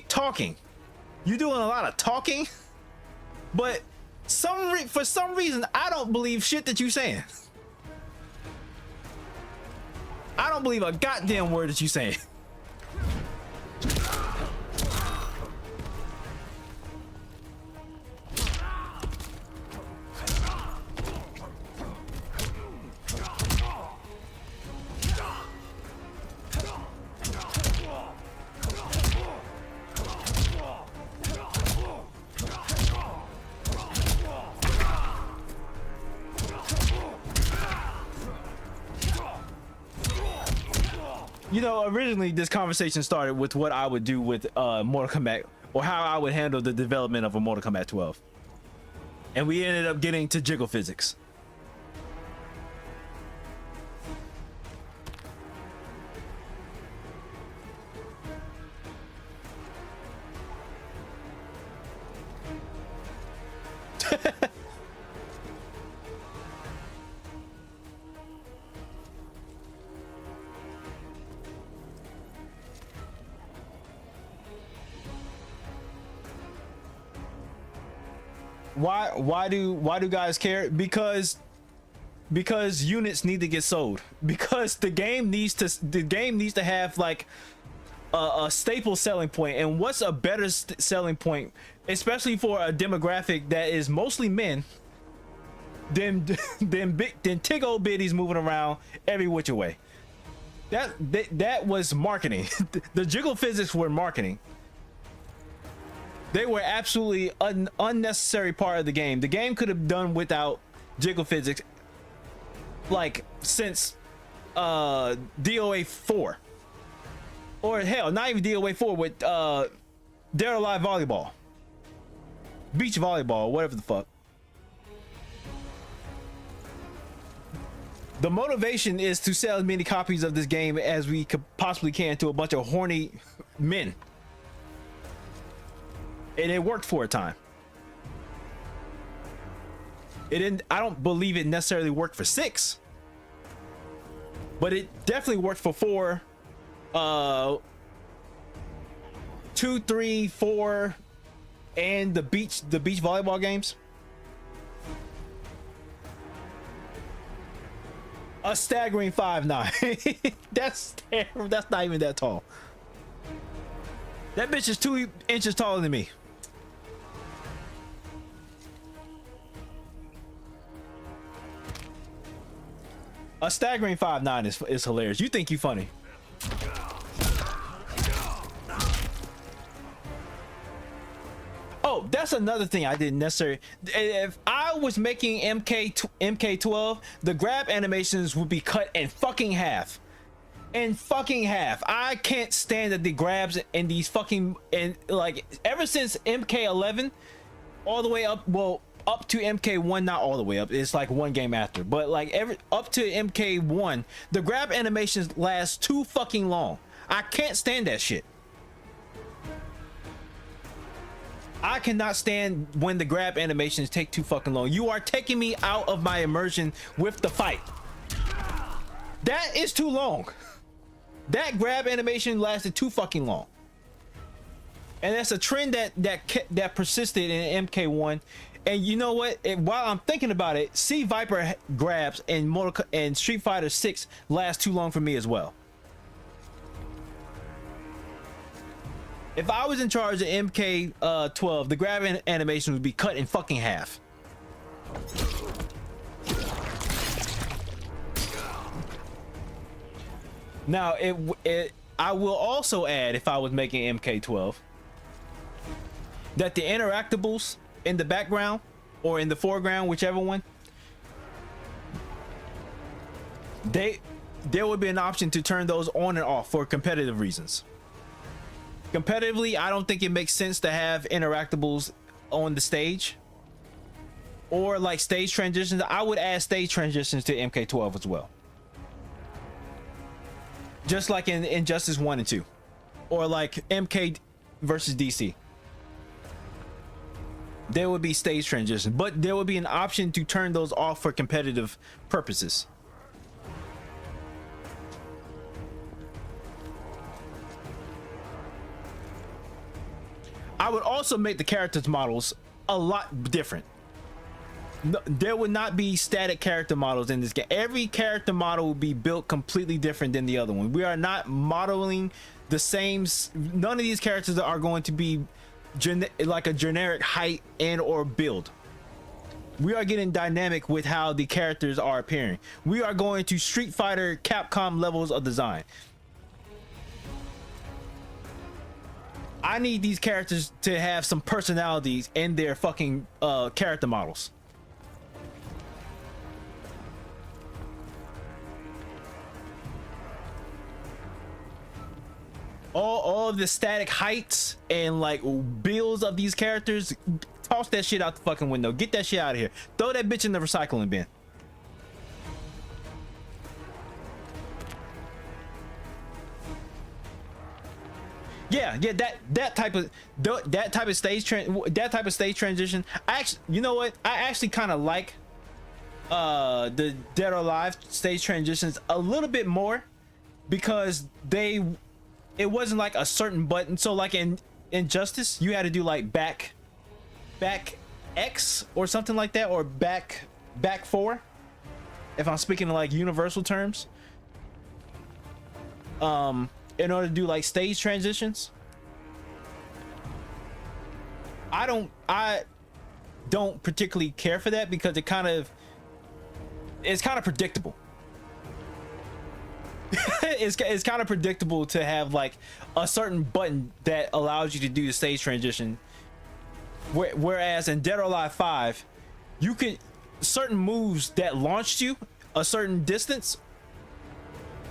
talking. You're doing a lot of talking, but for some reason I don't believe shit that you're saying. I don't believe a goddamn word that you're saying. You know, originally this conversation started with what I would do with Mortal Kombat, or how I would handle the development of a Mortal Kombat 12. And we ended up getting to jiggle physics. Why do guys care? Because units need to get sold. Because the game needs to have like a staple selling point. And what's a better selling point, especially for a demographic that is mostly men, than tig old biddies moving around every which way. That was marketing. The jiggle physics were marketing. They were absolutely unnecessary part of the game. The game could have done without jiggle physics, like since DOA 4, or hell, not even DOA 4 with Dead or Alive Volleyball, beach volleyball, whatever the fuck. The motivation is to sell as many copies of this game as we could possibly can to a bunch of horny men. And it worked for a time. It didn't. I don't believe it necessarily worked for 6, but it definitely worked for 4, 2, 3, 4, and the beach volleyball games. A staggering 5'9". That's terrible. That's not even that tall. That bitch is 2 inches taller than me. A staggering 5'9" is hilarious. You think you funny. Oh, that's another thing I didn't necessarily. If I was making MK12, the grab animations would be cut in fucking half. In fucking half. I can't stand that the grabs in these fucking, and like ever since MK11 all the way up, well, up to MK1, not all the way up, it's like one game after, but like up to MK1, the grab animations last too fucking long. I can't stand that shit. I cannot stand when the grab animations take too fucking long. You are taking me out of my immersion with the fight. That is too long. That grab animation lasted too fucking long. And that's a trend that persisted in MK1. And you know what? While I'm thinking about it, C Viper grabs and Street Fighter 6 last too long for me as well. If I was in charge of MK12, the grab animation would be cut in fucking half. Now, I will also add, if I was making MK12, that the interactables in the background or in the foreground, whichever one, there would be an option to turn those on and off for competitive reasons. Competitively, I don't think it makes sense to have interactables on the stage or like stage transitions. I would add stage transitions to MK12 as well, just like in Injustice 1 and 2, or like MK versus DC. There would be stage transitions, but there would be an option to turn those off for competitive purposes. I would also make the characters models a lot different. No, there would not be static character models in this game. Every character model will be built completely different than the other one. We are not modeling the same. None of these characters are going to be like a generic height and or build. We are getting dynamic with how the characters are appearing. We are going to Street Fighter Capcom levels of design. I need these characters to have some personalities in their fucking character models. All of the static heights and like builds of these characters, toss that shit out the fucking window. Get that shit out of here. Throw that bitch in the recycling bin. Yeah, that type of stage transition. You know what? I actually kind of like the Dead or Alive stage transitions a little bit more, because it wasn't like a certain button. So like in Injustice, you had to do like back X or something like that, or back 4, if I'm speaking in like universal terms. In order to do like stage transitions. I don't particularly care for that, because it's kind of predictable. it's kind of predictable to have like a certain button that allows you to do the stage transition, whereas in Dead or Alive 5, you could, certain moves that launched you a certain distance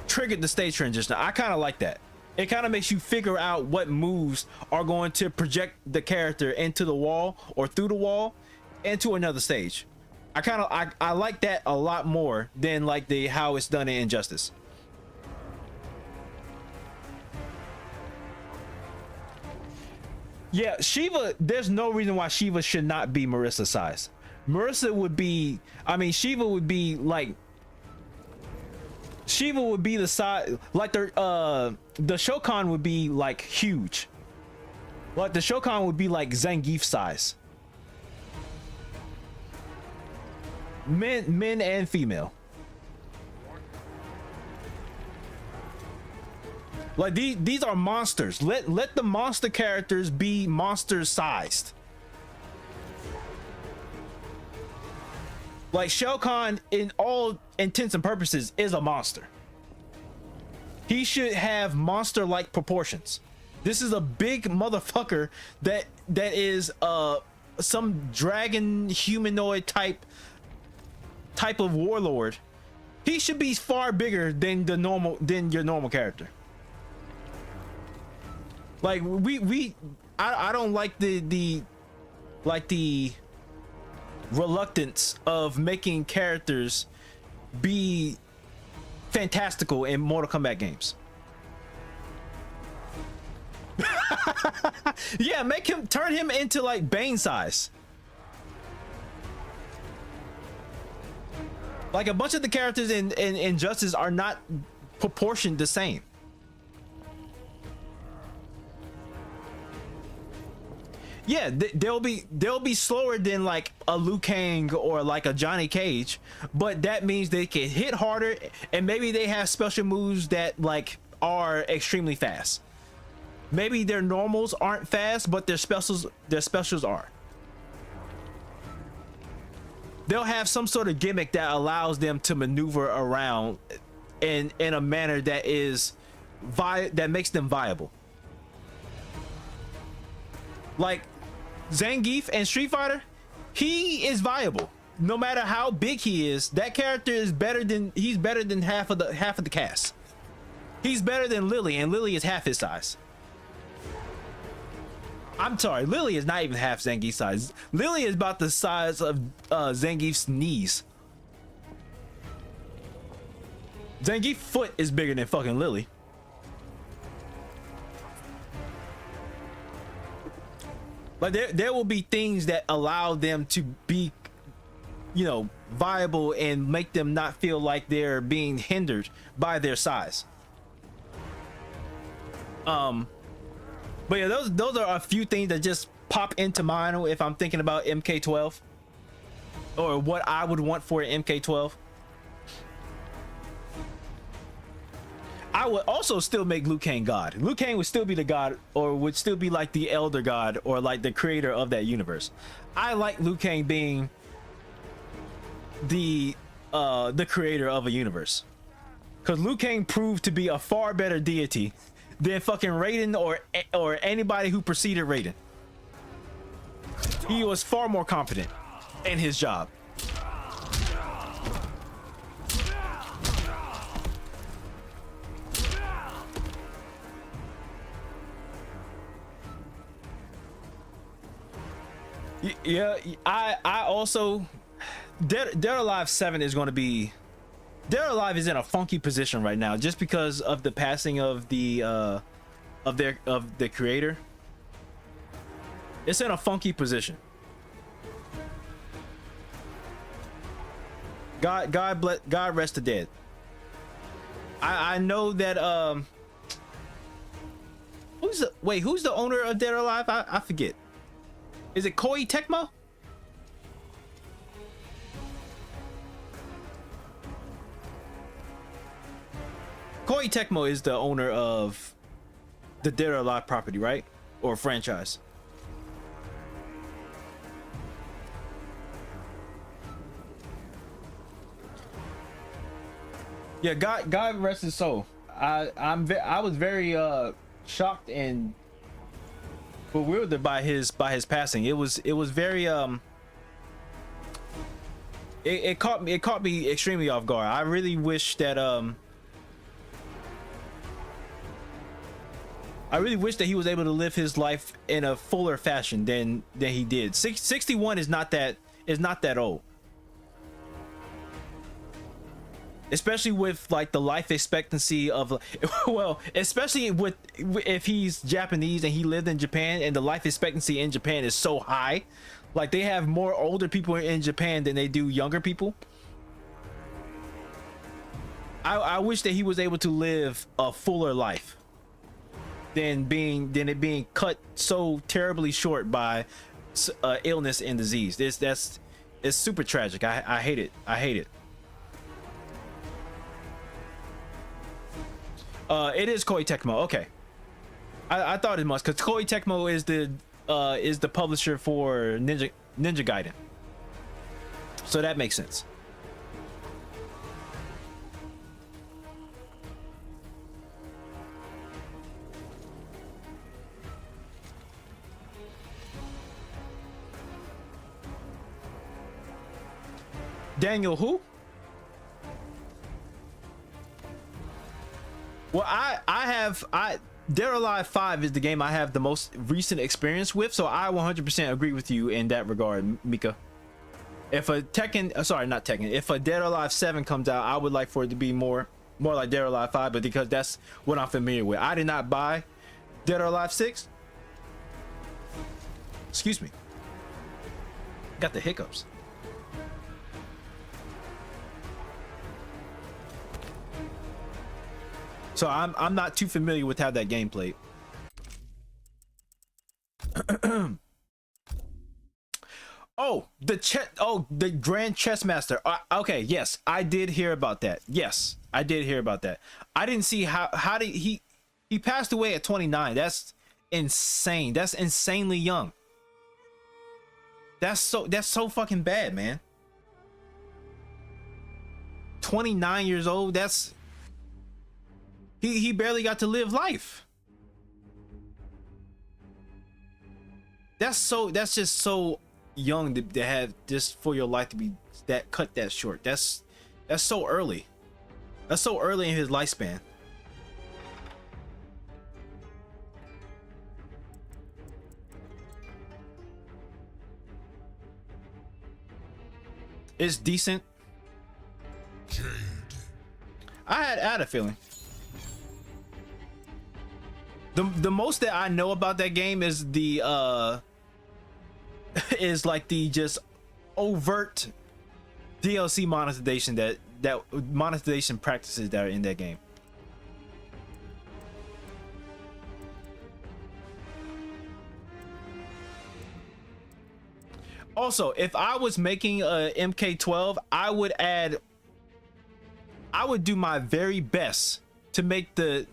triggered the stage transition. I kind of like that. It kind of makes you figure out what moves are going to project the character into the wall or through the wall into another stage. I like that a lot more than like how it's done in Injustice. Yeah, Shiva, there's no reason why Shiva should not be Marissa size. Shiva would be like, Shiva would be the size, like the Shokan would be like huge. Like the Shokan would be like Zangief size. Men and female. Like these are monsters. Let the monster characters be monster sized. Like Shao Kahn, in all intents and purposes, is a monster. He should have monster-like proportions. This is a big motherfucker that is some dragon humanoid type of warlord. He should be far bigger than your normal character. Like I don't like the reluctance of making characters be fantastical in Mortal Kombat games. Yeah, turn him into like Bane size. Like a bunch of the characters in Injustice are not proportioned the same. Yeah, they'll be slower than like a Liu Kang or like a Johnny Cage, but that means they can hit harder, and maybe they have special moves that like are extremely fast. Maybe their normals aren't fast, but their specials are. They'll have some sort of gimmick that allows them to maneuver around in a manner that that makes them viable. Like Zangief in Street Fighter, he is viable. No matter how big he is, that character is better than half of the cast. He's better than Lily, and Lily is half his size. I'm sorry, Lily is not even half Zangief's size. Lily is about the size of Zangief's knees. Zangief's foot is bigger than fucking Lily. Like there will be things that allow them to be, you know, viable and make them not feel like they're being hindered by their size. But yeah, those are a few things that just pop into mind if I'm thinking about MK12 or what I would want for an MK12. I would also still make Liu Kang God. Liu Kang would still be the god, or would still be like the elder god, or like the creator of that universe. I like Liu Kang being the creator of a universe, because Liu Kang proved to be a far better deity than fucking Raiden or anybody who preceded Raiden. He was far more confident in his job. Yeah, I also Dead or Alive 7 is going to be Dead or Alive is in a funky position right now just because of the passing of the creator. It's in a funky position. God rest the dead. I know that who's the owner of Dead or Alive? I forget. Is it Koei Tecmo? Koei Tecmo is the owner of the Dead or Alive property, right? Or franchise. Yeah, God rest his soul. I was very shocked and bewildered by his passing. It was very it caught me extremely off guard. I really wish that he was able to live his life in a fuller fashion than he did. 61 is not that old. Especially with like the life expectancy of, well, especially with if he's Japanese and he lived in Japan, and the life expectancy in Japan is so high. Like they have more older people in Japan than they do younger people. I wish that he was able to live a fuller life than it being cut so terribly short by illness and disease. It's super tragic. I hate it. I hate it. It is Koei Tecmo. Okay, I thought it must, because Koei Tecmo is the publisher for Ninja Gaiden, so that makes sense. Daniel who? Well, Dead or Alive 5 is the game I have the most recent experience with, so I 100% agree with you in that regard, Mika. If a Tekken, sorry, not Tekken, if a Dead or Alive 7 comes out, I would like for it to be more like Dead or Alive 5, but because that's what I'm familiar with. I did not buy Dead or Alive 6. Excuse me. Got the hiccups. So I'm not too familiar with how that game played. Oh, the Grand Chess Master. Okay, yes, I did hear about that. Yes, I did hear about that. I didn't see how did he passed away at 29. That's insane. That's insanely young. That's so fucking bad, man. 29 years old. That's he barely got to live life. That's just so young to have just for your life to be cut that short. That's so early. That's so early in his lifespan. It's decent. Jade. I had a feeling. The most that I know about that game is is like the just overt DLC monetization that monetization practices that are in that game. Also, if I was making a MK12, I would do my very best to make the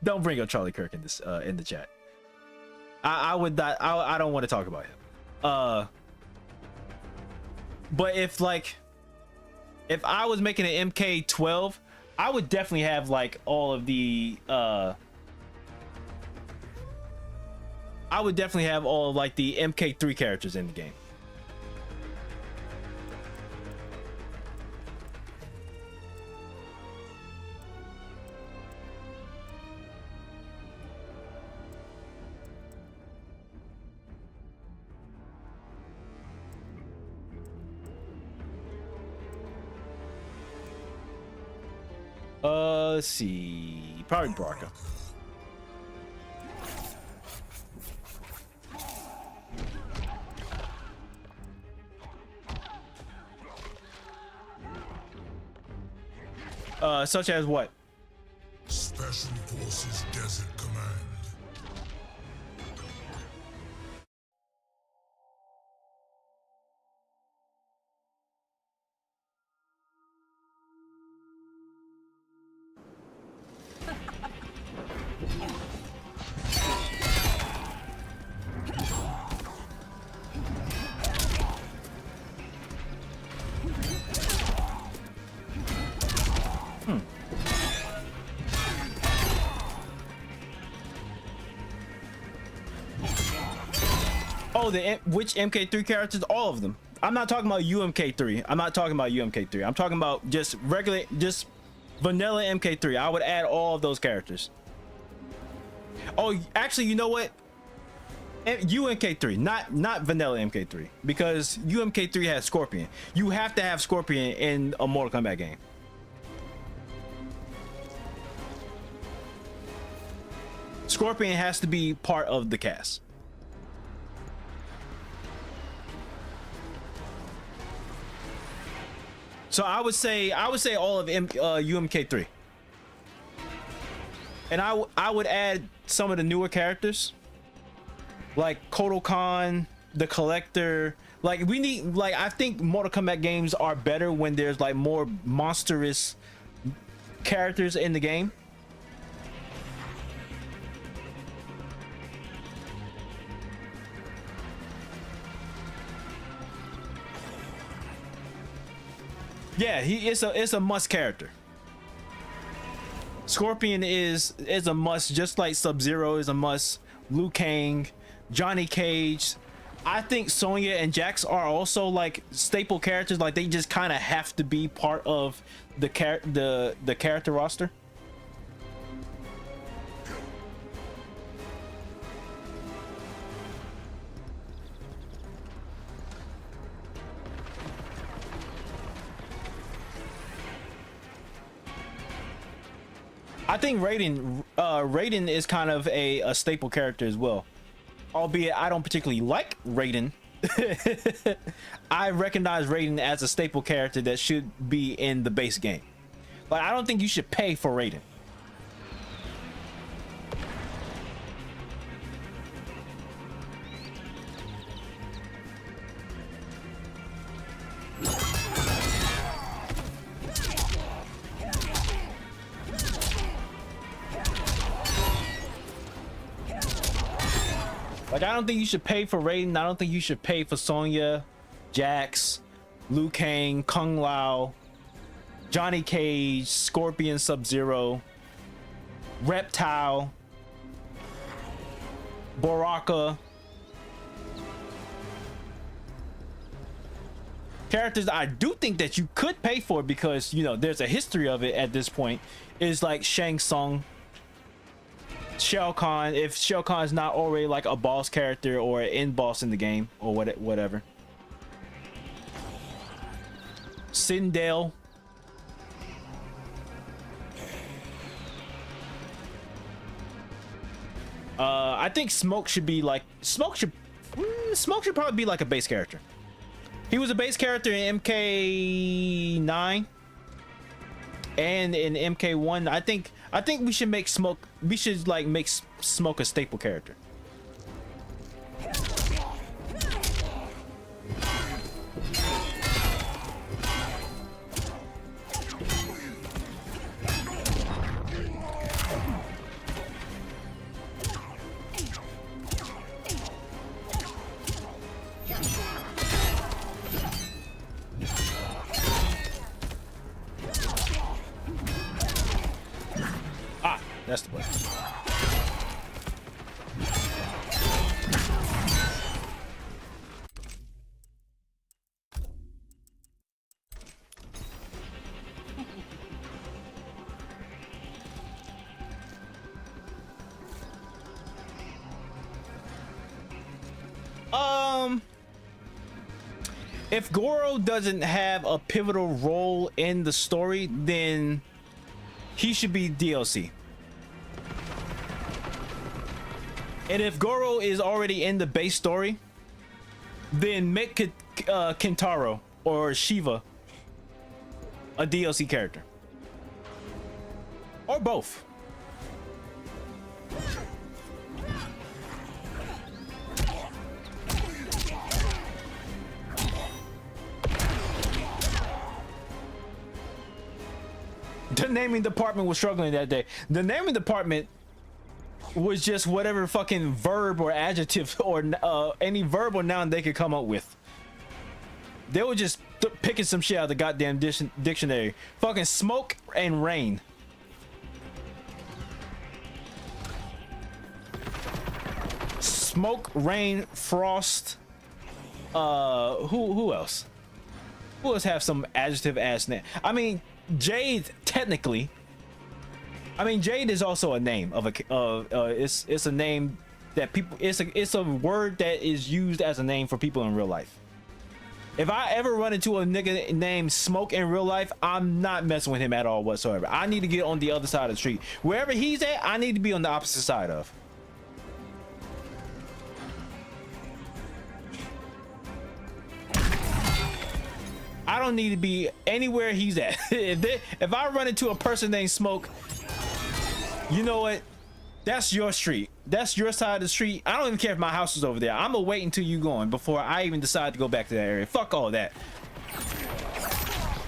don't bring up Charlie Kirk in this in the chat. I would not. I don't want to talk about him. But if I was making an MK12, I would definitely have like all of the I would definitely have all of like the MK3 characters in the game. Let's see. Probably Barca. Such as what? Special Forces Desert Command. Oh, which MK3 characters? All of them. I'm not talking about UMK3. I'm not talking about UMK3. I'm talking about just regular, just vanilla MK3. I would add all of those characters. Oh, actually, you know what? UMK3, not vanilla MK3, because UMK3 has Scorpion. You have to have Scorpion in a Mortal Kombat game. Scorpion has to be part of the cast. So I would say all of UMK3. And I would add some of the newer characters like Kotal Khan, the Collector. Like we need, like, I think Mortal Kombat games are better when there's like more monstrous characters in the game. Yeah, it's a must character. Scorpion is a must, just like Sub-Zero is a must. Liu Kang, Johnny Cage. I think Sonya and Jax are also like staple characters. Like they just kind of have to be part of the character roster. I think Raiden is kind of a staple character as well. Albeit I don't particularly like Raiden. I recognize Raiden as a staple character that should be in the base game. But I don't think you should pay for Raiden. Like, I don't think you should pay for Raiden. I don't think you should pay for Sonya, Jax, Liu Kang, Kung Lao, Johnny Cage, Scorpion, Sub-Zero, Reptile, Baraka. Characters I do think that you could pay for because, you know, there's a history of it at this point, is like Shang Tsung, Shao Kahn, if Shao Kahn is not already like a boss character or an end boss in the game or whatever. Sindel. I think Smoke should be like Smoke should probably be like a base character. He was a base character in MK9 and in MK1. I think we should make Smoke, we should like make Smoke a staple character. That's the way. If Goro doesn't have a pivotal role in the story, then he should be DLC. And if Goro is already in the base story, then make Kentaro or Shiva a DLC character. Or both. The naming department was struggling that day. The naming department was just whatever fucking verb or adjective or any verb or noun they could come up with. They were just picking some shit out of the goddamn dictionary. Fucking smoke and rain. Smoke, rain, frost. Who else? Who else have some adjective ass name? I mean, Jade technically. I mean, Jade is also a name of a it's a name that people, it's a word that is used as a name for people in real life. If I ever run into a nigga named Smoke in real life, I'm not messing with him at all whatsoever. I need to get on the other side of the street. Wherever he's at, I need to be on the opposite side of. I don't need to be anywhere he's at. If I run into a person named Smoke, you know what? That's your street. That's your side of the street. I don't even care if my house is over there. I'm gonna wait until you going before I even decide to go back to that area. Fuck all that.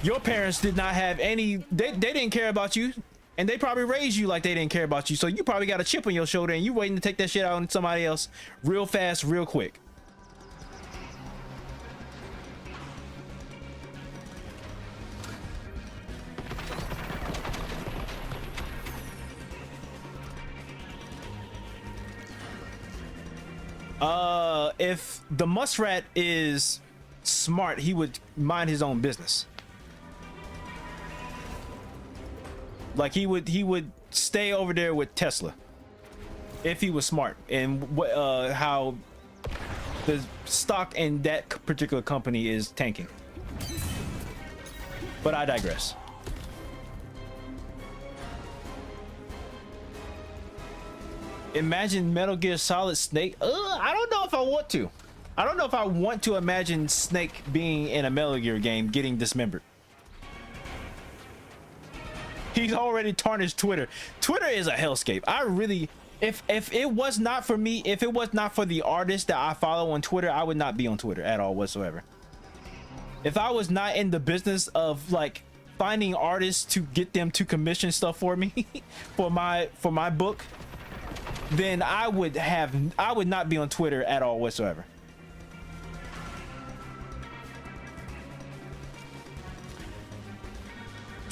Your parents did not have any, they didn't care about you, and they probably raised you like they didn't care about you. So you probably got a chip on your shoulder and you waiting to take that shit out on somebody else real fast, real quick. If the muskrat is smart, he would mind his own business. Like he would stay over there with Tesla if he was smart, and how the stock in that particular company is tanking. But I digress. Imagine Metal Gear Solid Snake. I don't know if I want to. I don't know if I want to imagine Snake being in a Metal Gear game getting dismembered. He's already tarnished Twitter. Twitter is a hellscape. I really, if it was not for me, if it was not for the artists that I follow on Twitter, I would not be on Twitter at all whatsoever. If I was not in the business of like finding artists to get them to commission stuff for me for my book, then I would not be on Twitter at all whatsoever.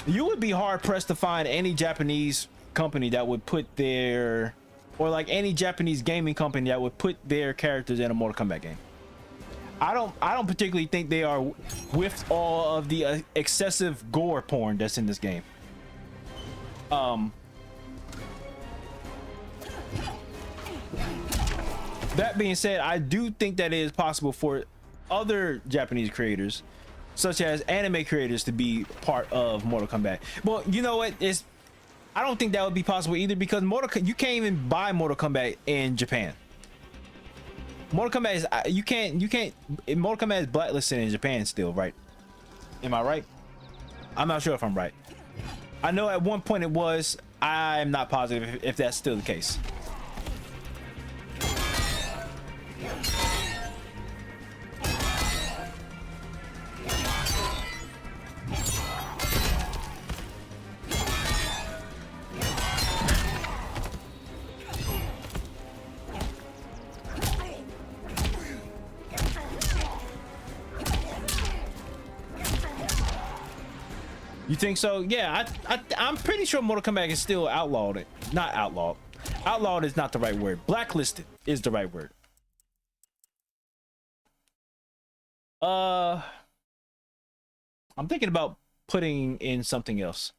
You would be hard pressed to find any Japanese company that would put their, or like any Japanese gaming company that would put their characters in a Mortal Kombat game. I don't particularly think they are with all of the excessive gore porn that's in this game. That being said, I do think that it is possible for other Japanese creators, such as anime creators, to be part of Mortal Kombat. Well, you know what? I don't think that would be possible either, because you can't even buy Mortal Kombat in Japan. Mortal Kombat is Mortal Kombat is blacklisted in Japan still, right? Am I right? I'm not sure if I'm right. I know at one point it was. I'm not positive if that's still the case. You think so? Yeah, I'm pretty sure Mortal Kombat is still outlawed. Not outlawed. Outlawed is not the right word. Blacklisted is the right word. I'm thinking about putting in something else.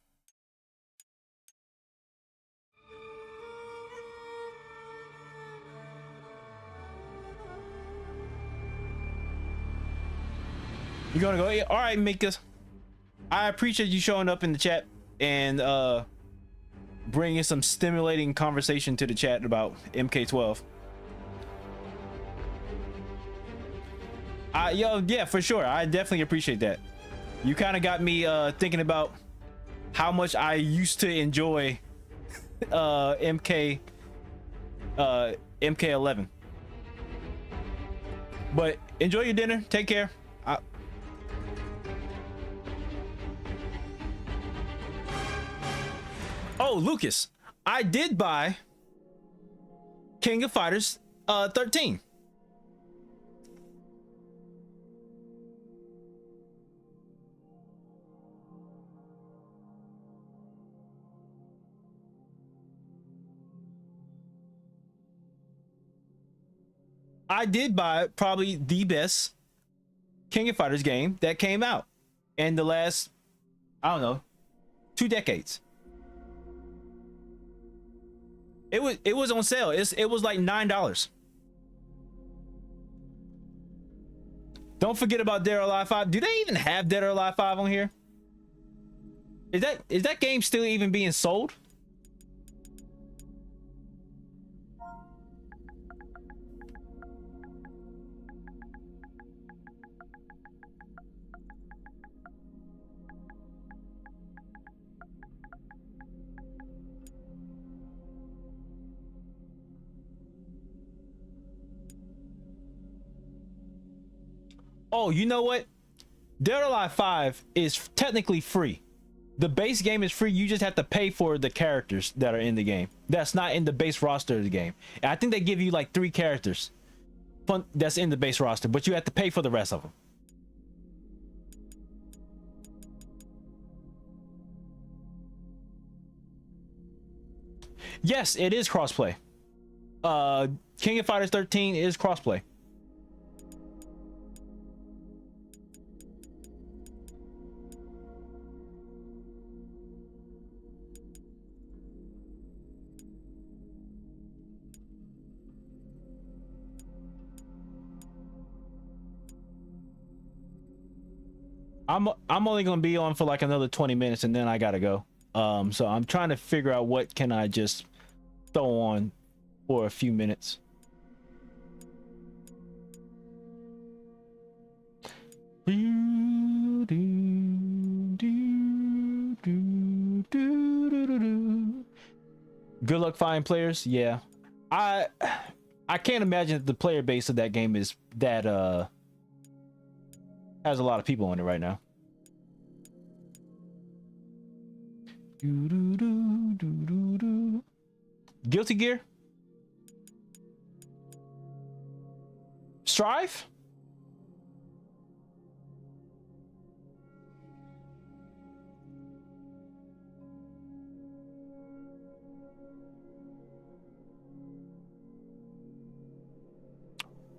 You gonna go? All right, Mika. I appreciate you showing up in the chat and bringing some stimulating conversation to the chat about MK12. Yeah, for sure. I definitely appreciate that. You kind of got me thinking about how much I used to enjoy MK11. But enjoy your dinner. Take care. Oh, Lucas, I did buy King of Fighters 13. I did buy probably the best King of Fighters game that came out in the last, I don't know, 2 decades. It was on sale. It was like $9. Don't forget about Dead or Alive 5. Do they even have Dead or Alive 5 on here? Is that game still even being sold? Oh, you know what? Dead or Alive 5 is technically free. The base game is free. You just have to pay for the characters that are in the game. That's not in the base roster of the game. And I think they give you like 3 characters that's in the base roster, but you have to pay for the rest of them. Yes, it is crossplay. King of Fighters 13 is crossplay. I'm only gonna be on for like another 20 minutes and then I gotta go. So I'm trying to figure out what can I just throw on for a few minutes. Good luck finding players. Yeah, I can't imagine that the player base of that game is that has a lot of people on it right now. Guilty Gear, Strive.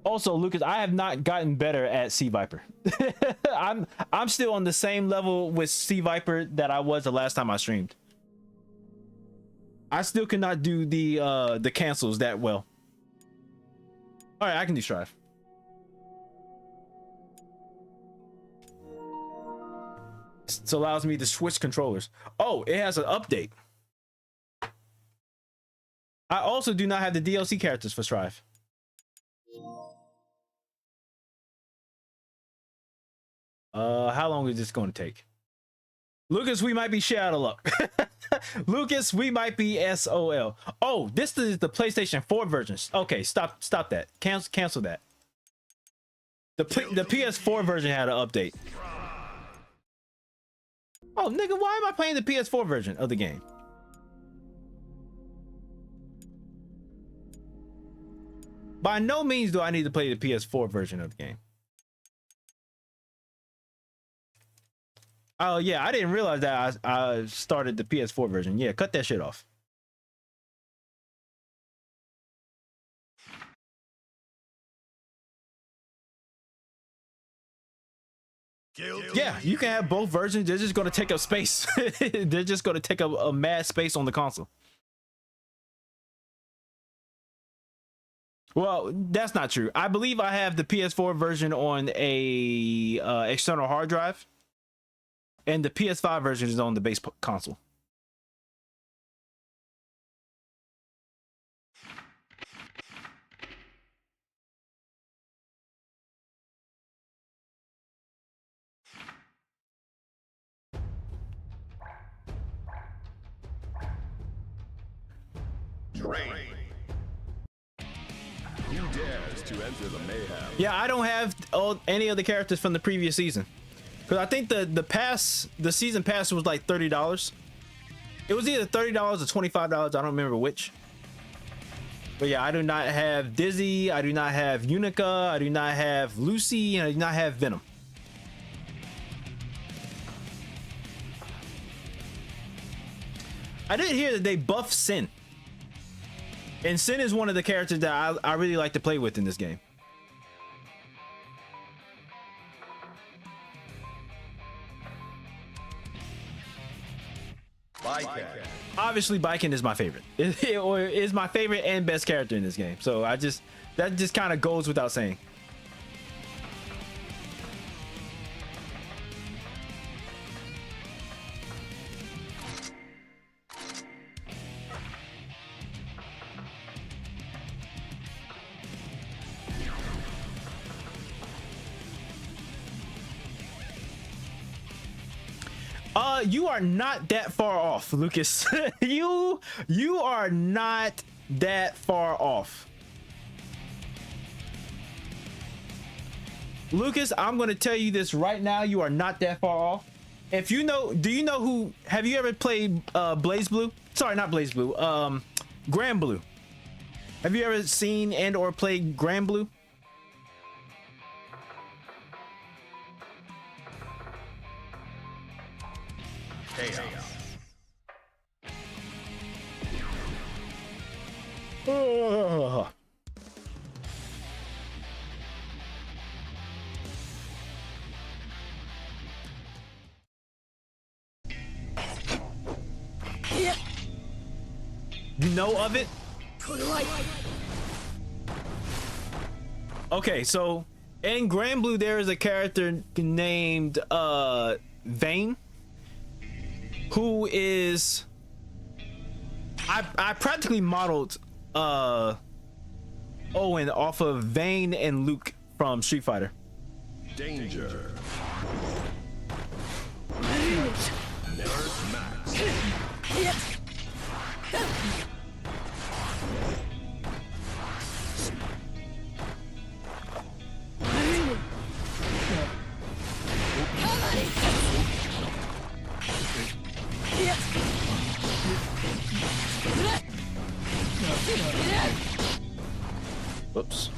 Also, Lucas, I have not gotten better at Sea Viper. I'm still on the same level with Sea Viper that I was the last time I streamed. I still cannot do the cancels that well. All right, I can do Strive. This allows me to switch controllers. Oh, it has an update. I also do not have the DLC characters for Strive. How long is this going to take? Lucas, we might be shit out of luck. Lucas, we might be SOL. Oh, this is the PlayStation 4 versions. Okay, stop that. Cancel that. The PS4 version had an update. Oh, nigga, why am I playing the PS4 version of the game? By no means do I need to play the PS4 version of the game. Oh yeah, I didn't realize that I started the PS4 version. Yeah, cut that shit off. Yeah, you can have both versions. They're just gonna take up space. They're just gonna take up a mad space on the console. Well, that's not true. I believe I have the PS4 version on a external hard drive. And the PS5 version is on the base console. Train. Who dares to enter the mayhem? Yeah, I don't have any of the characters from the previous season. Because I think the season pass was like $30. It was either $30 or $25. I don't remember which. But yeah, I do not have Dizzy. I do not have Unica. I do not have Lucy. And I do not have Venom. I did hear that they buffed Sin. And Sin is one of the characters that I really like to play with in this game. Baiken. Obviously, Baiken is my favorite. Or is my favorite and best character in this game. So that just kind of goes without saying. You are not that far off, Lucas. you are not that far off. Lucas, I'm gonna tell you this right now. You are not that far off. If you know, do you know who? Have you ever played Blaze Blue? Sorry, not Blaze Blue. Grand Blue. Have you ever seen and or played Grand Blue? Ugh. You know of it? Okay, so in Grand Blue there is a character named Vayne, who is I practically modeled Owen off of Vayne and Luke from Street Fighter. Danger. Nerd Max. Whoops.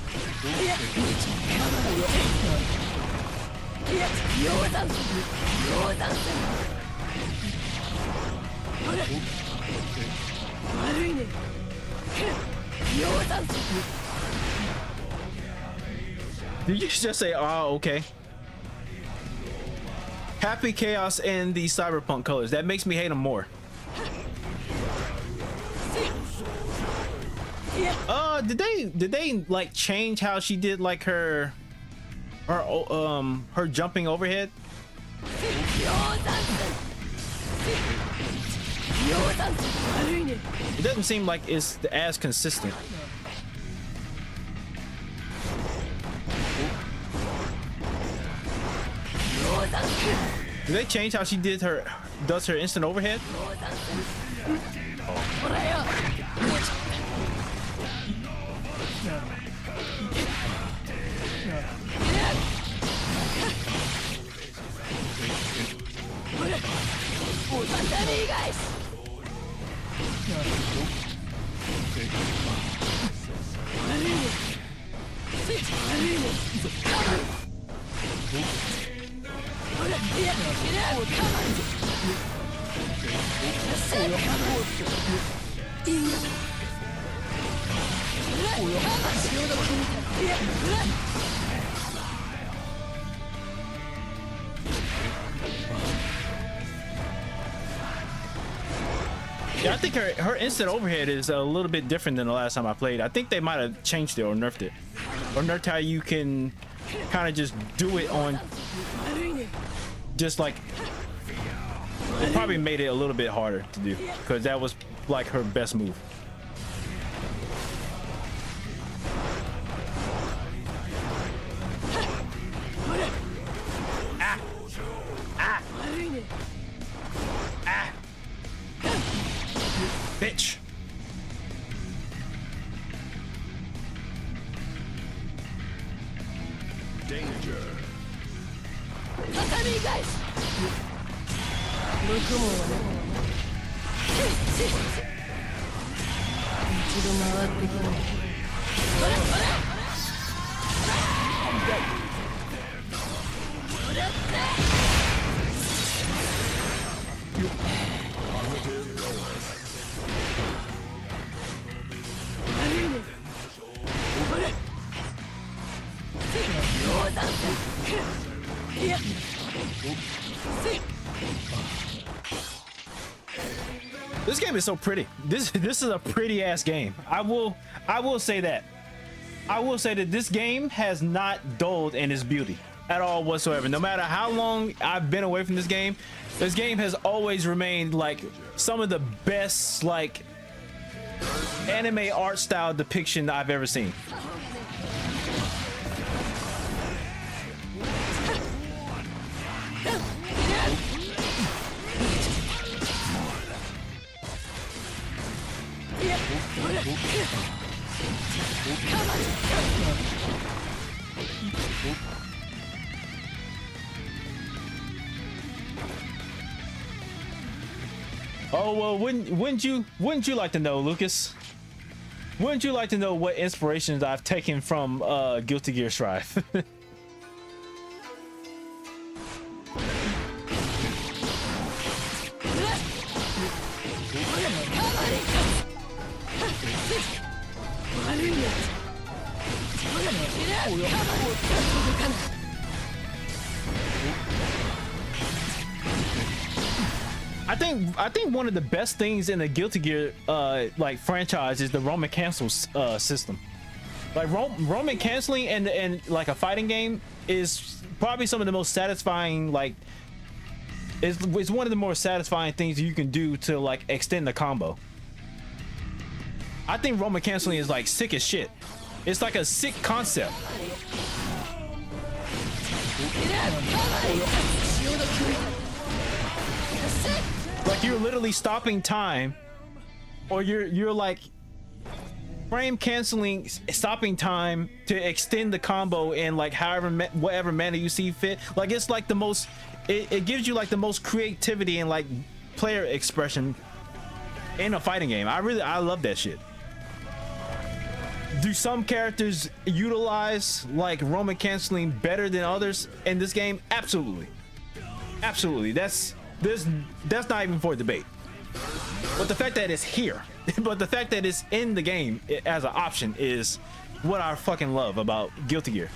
Did you just say, oh, okay? Happy Chaos in the Cyberpunk colors. That makes me hate him more. Did they like change how she did like her jumping overhead? It doesn't seem like it's as consistent. Did they change how she does her instant overhead? Yeah, I think her instant overhead is a little bit different than the last time I played. I think they might have changed it or nerfed it. Or nerfed how you can kind of just do it on... Just like... It probably made it a little bit harder to do. Because that was like her best move. Bitch. Danger. This game is so pretty. This is a pretty ass game. I will say that. I will say that this game has not dulled in its beauty at all whatsoever. No matter how long I've been away from this game has always remained like some of the best like anime art style depiction I've ever seen. Oh well, wouldn't you like to know, Lucas? Wouldn't you like to know what inspirations I've taken from Guilty Gear Strive? I think one of the best things in the Guilty Gear like franchise is the Roman cancel system. Like Roman canceling and like a fighting game is probably some of the most satisfying, like it's one of the more satisfying things you can do to like extend the combo. I think Roman canceling is like sick as shit. It's like a sick concept. Like you're literally stopping time, or you're like frame canceling, stopping time to extend the combo in like whatever manner you see fit. Like it's like the most, it gives you like the most creativity and like player expression in a fighting game. I love that shit. Do some characters utilize like Roman canceling better than others in this game? Absolutely, absolutely. That's not even for debate. But the fact that it's here, but the fact that it's in the game as an option is what I fucking love about Guilty Gear.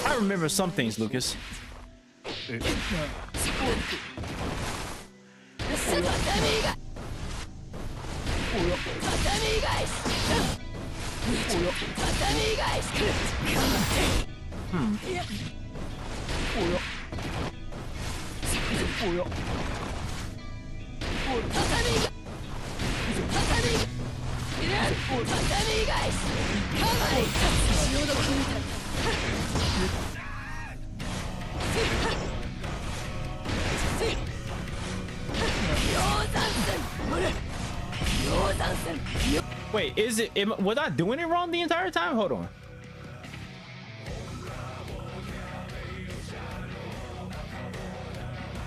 I remember some things, Lucas. Wait, was I doing it wrong the entire time? Hold on.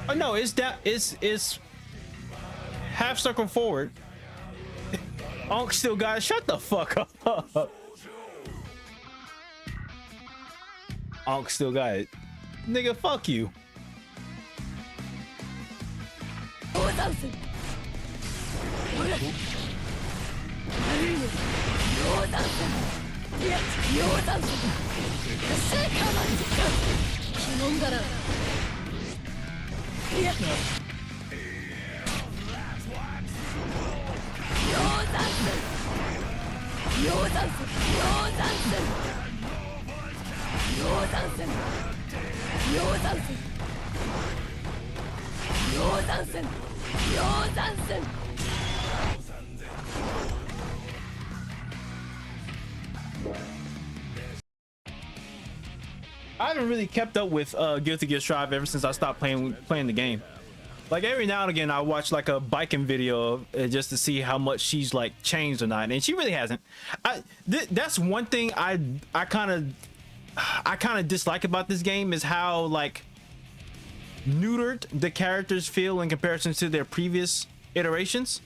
Oh no, it's half circle forward. Onk still got it. Shut the fuck up. Onk still got it. Nigga, fuck you. I haven't really kept up with Guilty Gear Strive ever since I stopped playing the game. Like every now and again I watch like a biking video just to see how much she's like changed or not, and she really hasn't. That's one thing I kind of dislike about this game is how like neutered the characters feel in comparison to their previous iterations.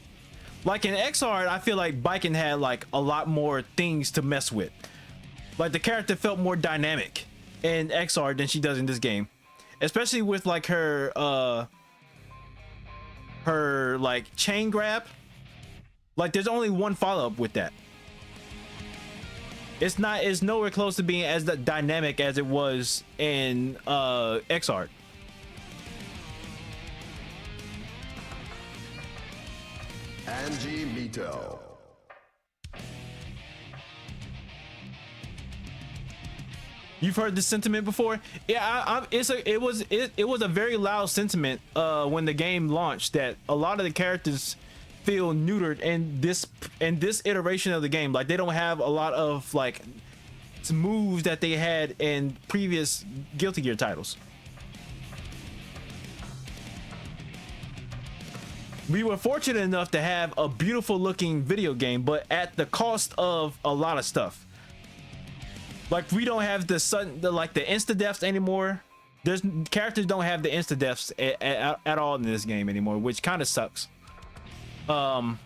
Like in XR, I feel like Biken had like a lot more things to mess with. Like the character felt more dynamic in XR than she does in this game, especially with like her like chain grab. Like there's only one follow-up with that. It's nowhere close to being as dynamic as it was in Xrd. Angie Mito. You've heard this sentiment before? Yeah, it was a very loud sentiment when the game launched, that a lot of the characters feel neutered in this iteration of the game. Like, they don't have a lot of like moves that they had in previous Guilty Gear titles. We were fortunate enough to have a beautiful looking video game, but at the cost of a lot of stuff. Like, we don't have the insta deaths anymore. Characters don't have the insta deaths at all in this game anymore, which kind of sucks. I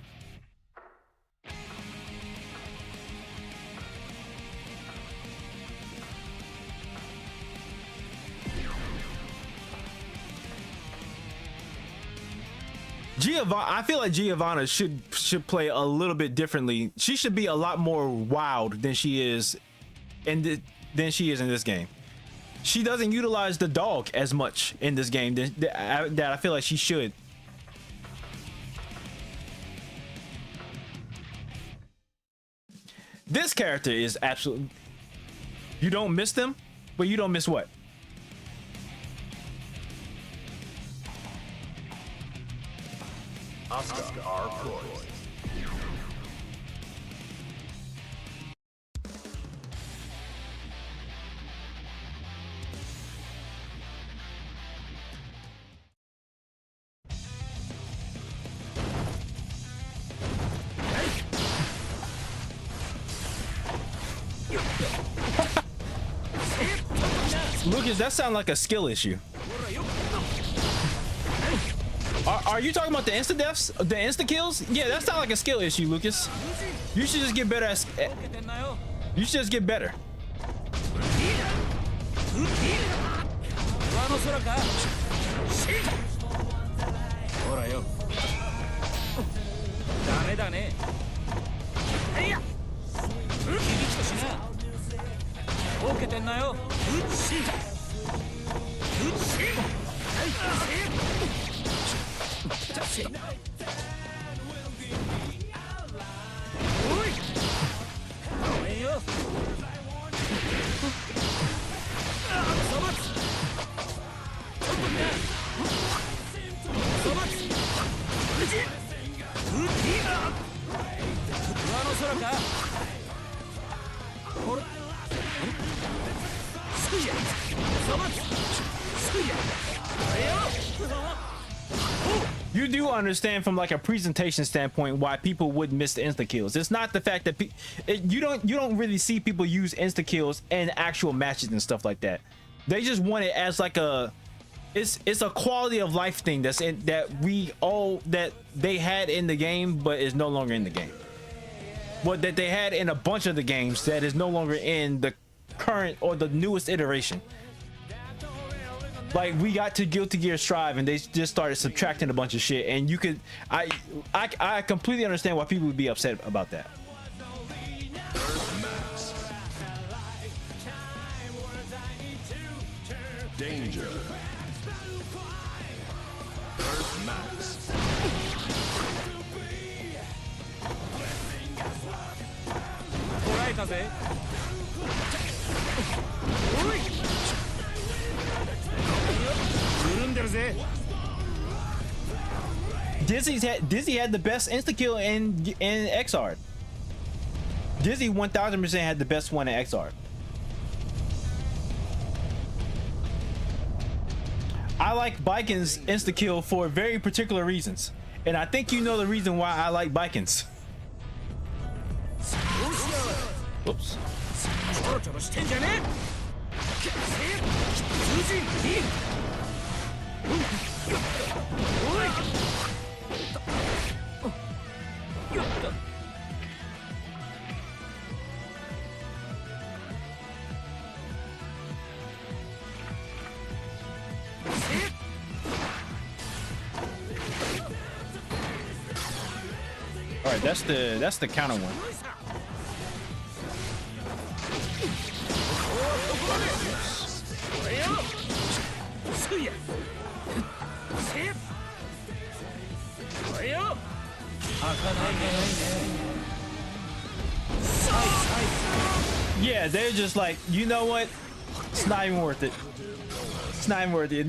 feel like Giovanna should play a little bit differently. She should be a lot more wild than she is in this game. She doesn't utilize the dog as much in this game that I feel like she should. This character is absolutely... You don't miss them, but you don't miss what? Asuka R. Croix. Lucas, that sounds like a skill issue. Are you talking about the insta deaths, the insta kills? Yeah, that sounds like a skill issue, Lucas. You should just get better at. You should just get better. You do understand from like a presentation standpoint why people would miss the insta kills. It's not the fact that you don't really see people use insta kills in actual matches and stuff like that. They just want it as like it's a quality of life thing that they had in the game but is no longer in the game. What that they had in a bunch of the games that is no longer in the current or the newest iteration. Like, we got to Guilty Gear Strive and they just started subtracting a bunch of shit, and you could I completely understand why people would be upset about that. Danger. Earth Max. Dizzy had the best insta kill in Xrd. Dizzy 1000% had the best one in Xrd. I like Baiken's insta kill for very particular reasons, and I think you know the reason why I like Baiken's. Whoops. All right, that's the counter one. Yeah, they're just like, you know what? It's not even worth it. It's not even worth it. If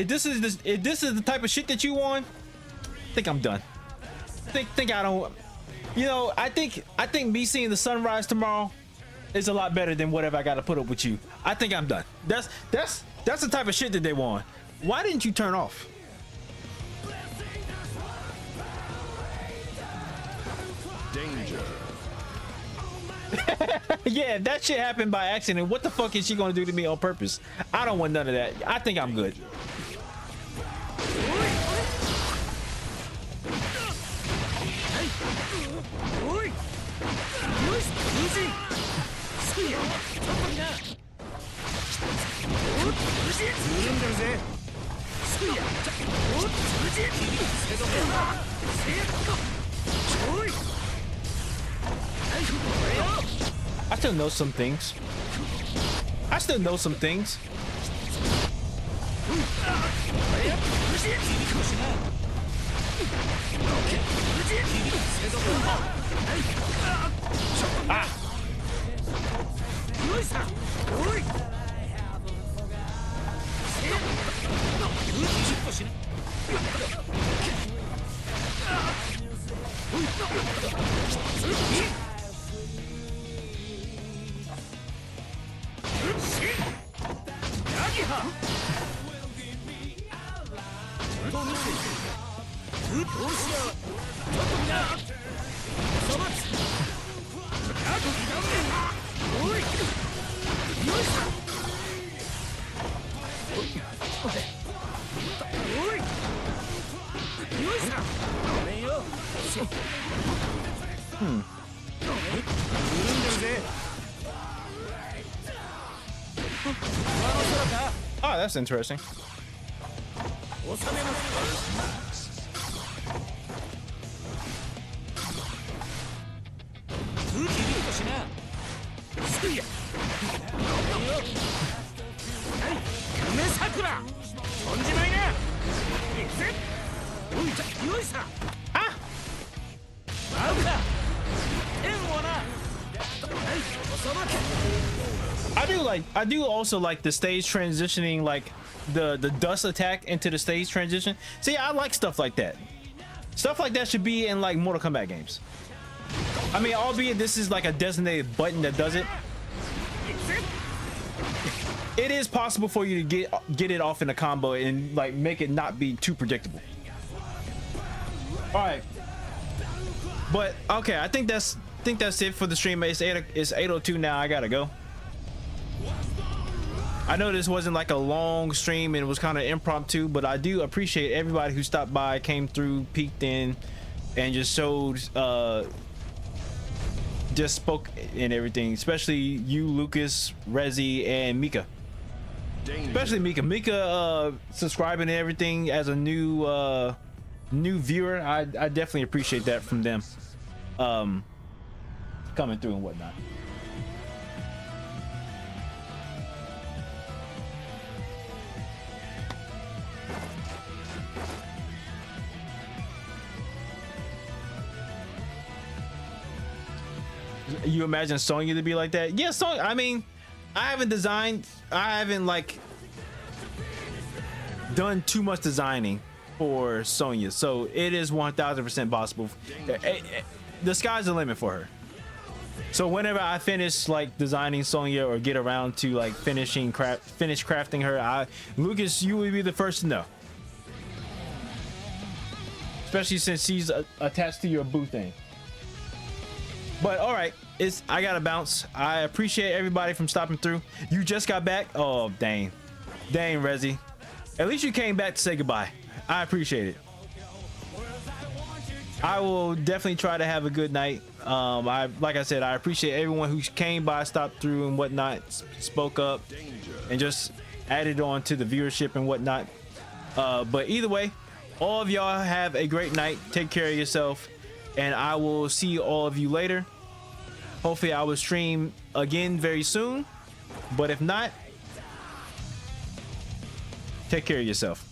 this is the type of shit that you want, I think I'm done. Think I don't. You know, I think me seeing the sunrise tomorrow is a lot better than whatever I got to put up with you. I think I'm done. That's the type of shit that they want. Why didn't you turn off? Danger. Yeah, that shit happened by accident. What the fuck is she gonna do to me on purpose? I don't want none of that. I think I'm good. I still know some things. I still know some things. Ah. Oh, that's interesting. I do also like the stage transitioning, like the dust attack into the stage transition. See, I like stuff like that. Stuff like that should be in like Mortal Kombat games. I mean, albeit this is like a designated button that does it. It is possible for you to get it off in a combo and like make it not be too predictable. All right, but okay, I think that's it for the stream. It's 8:02 now. I gotta go. I know this wasn't like a long stream and it was kind of impromptu, but I do appreciate everybody who stopped by, came through, peeked in, and just showed, just spoke and everything. Especially you, Lucas, Rezi, and Mika. Danger. Especially Mika. Mika subscribing and everything as a new viewer. I definitely appreciate that from them. Coming through and whatnot. You imagine Sonya to be like that? Yeah, Sonya. I mean, I haven't like done too much designing for Sonya, so it is 1000% possible. The sky's the limit for her. So whenever I finish like designing Sonya or get around to like finish crafting her, Lucas, you will be the first to know. Especially since she's attached to your boo thing. But all right, I gotta bounce. I appreciate everybody from stopping through. You just got back? Oh, dang, Rezi. At least you came back to say goodbye. I appreciate it. I will definitely try to have a good night. Like I said, I appreciate everyone who came by, stopped through and whatnot, spoke up, and just added on to the viewership and whatnot. But either way, all of y'all have a great night. Take care of yourself. And I will see all of you later. Hopefully I will stream again very soon. But if not, Take care of yourself.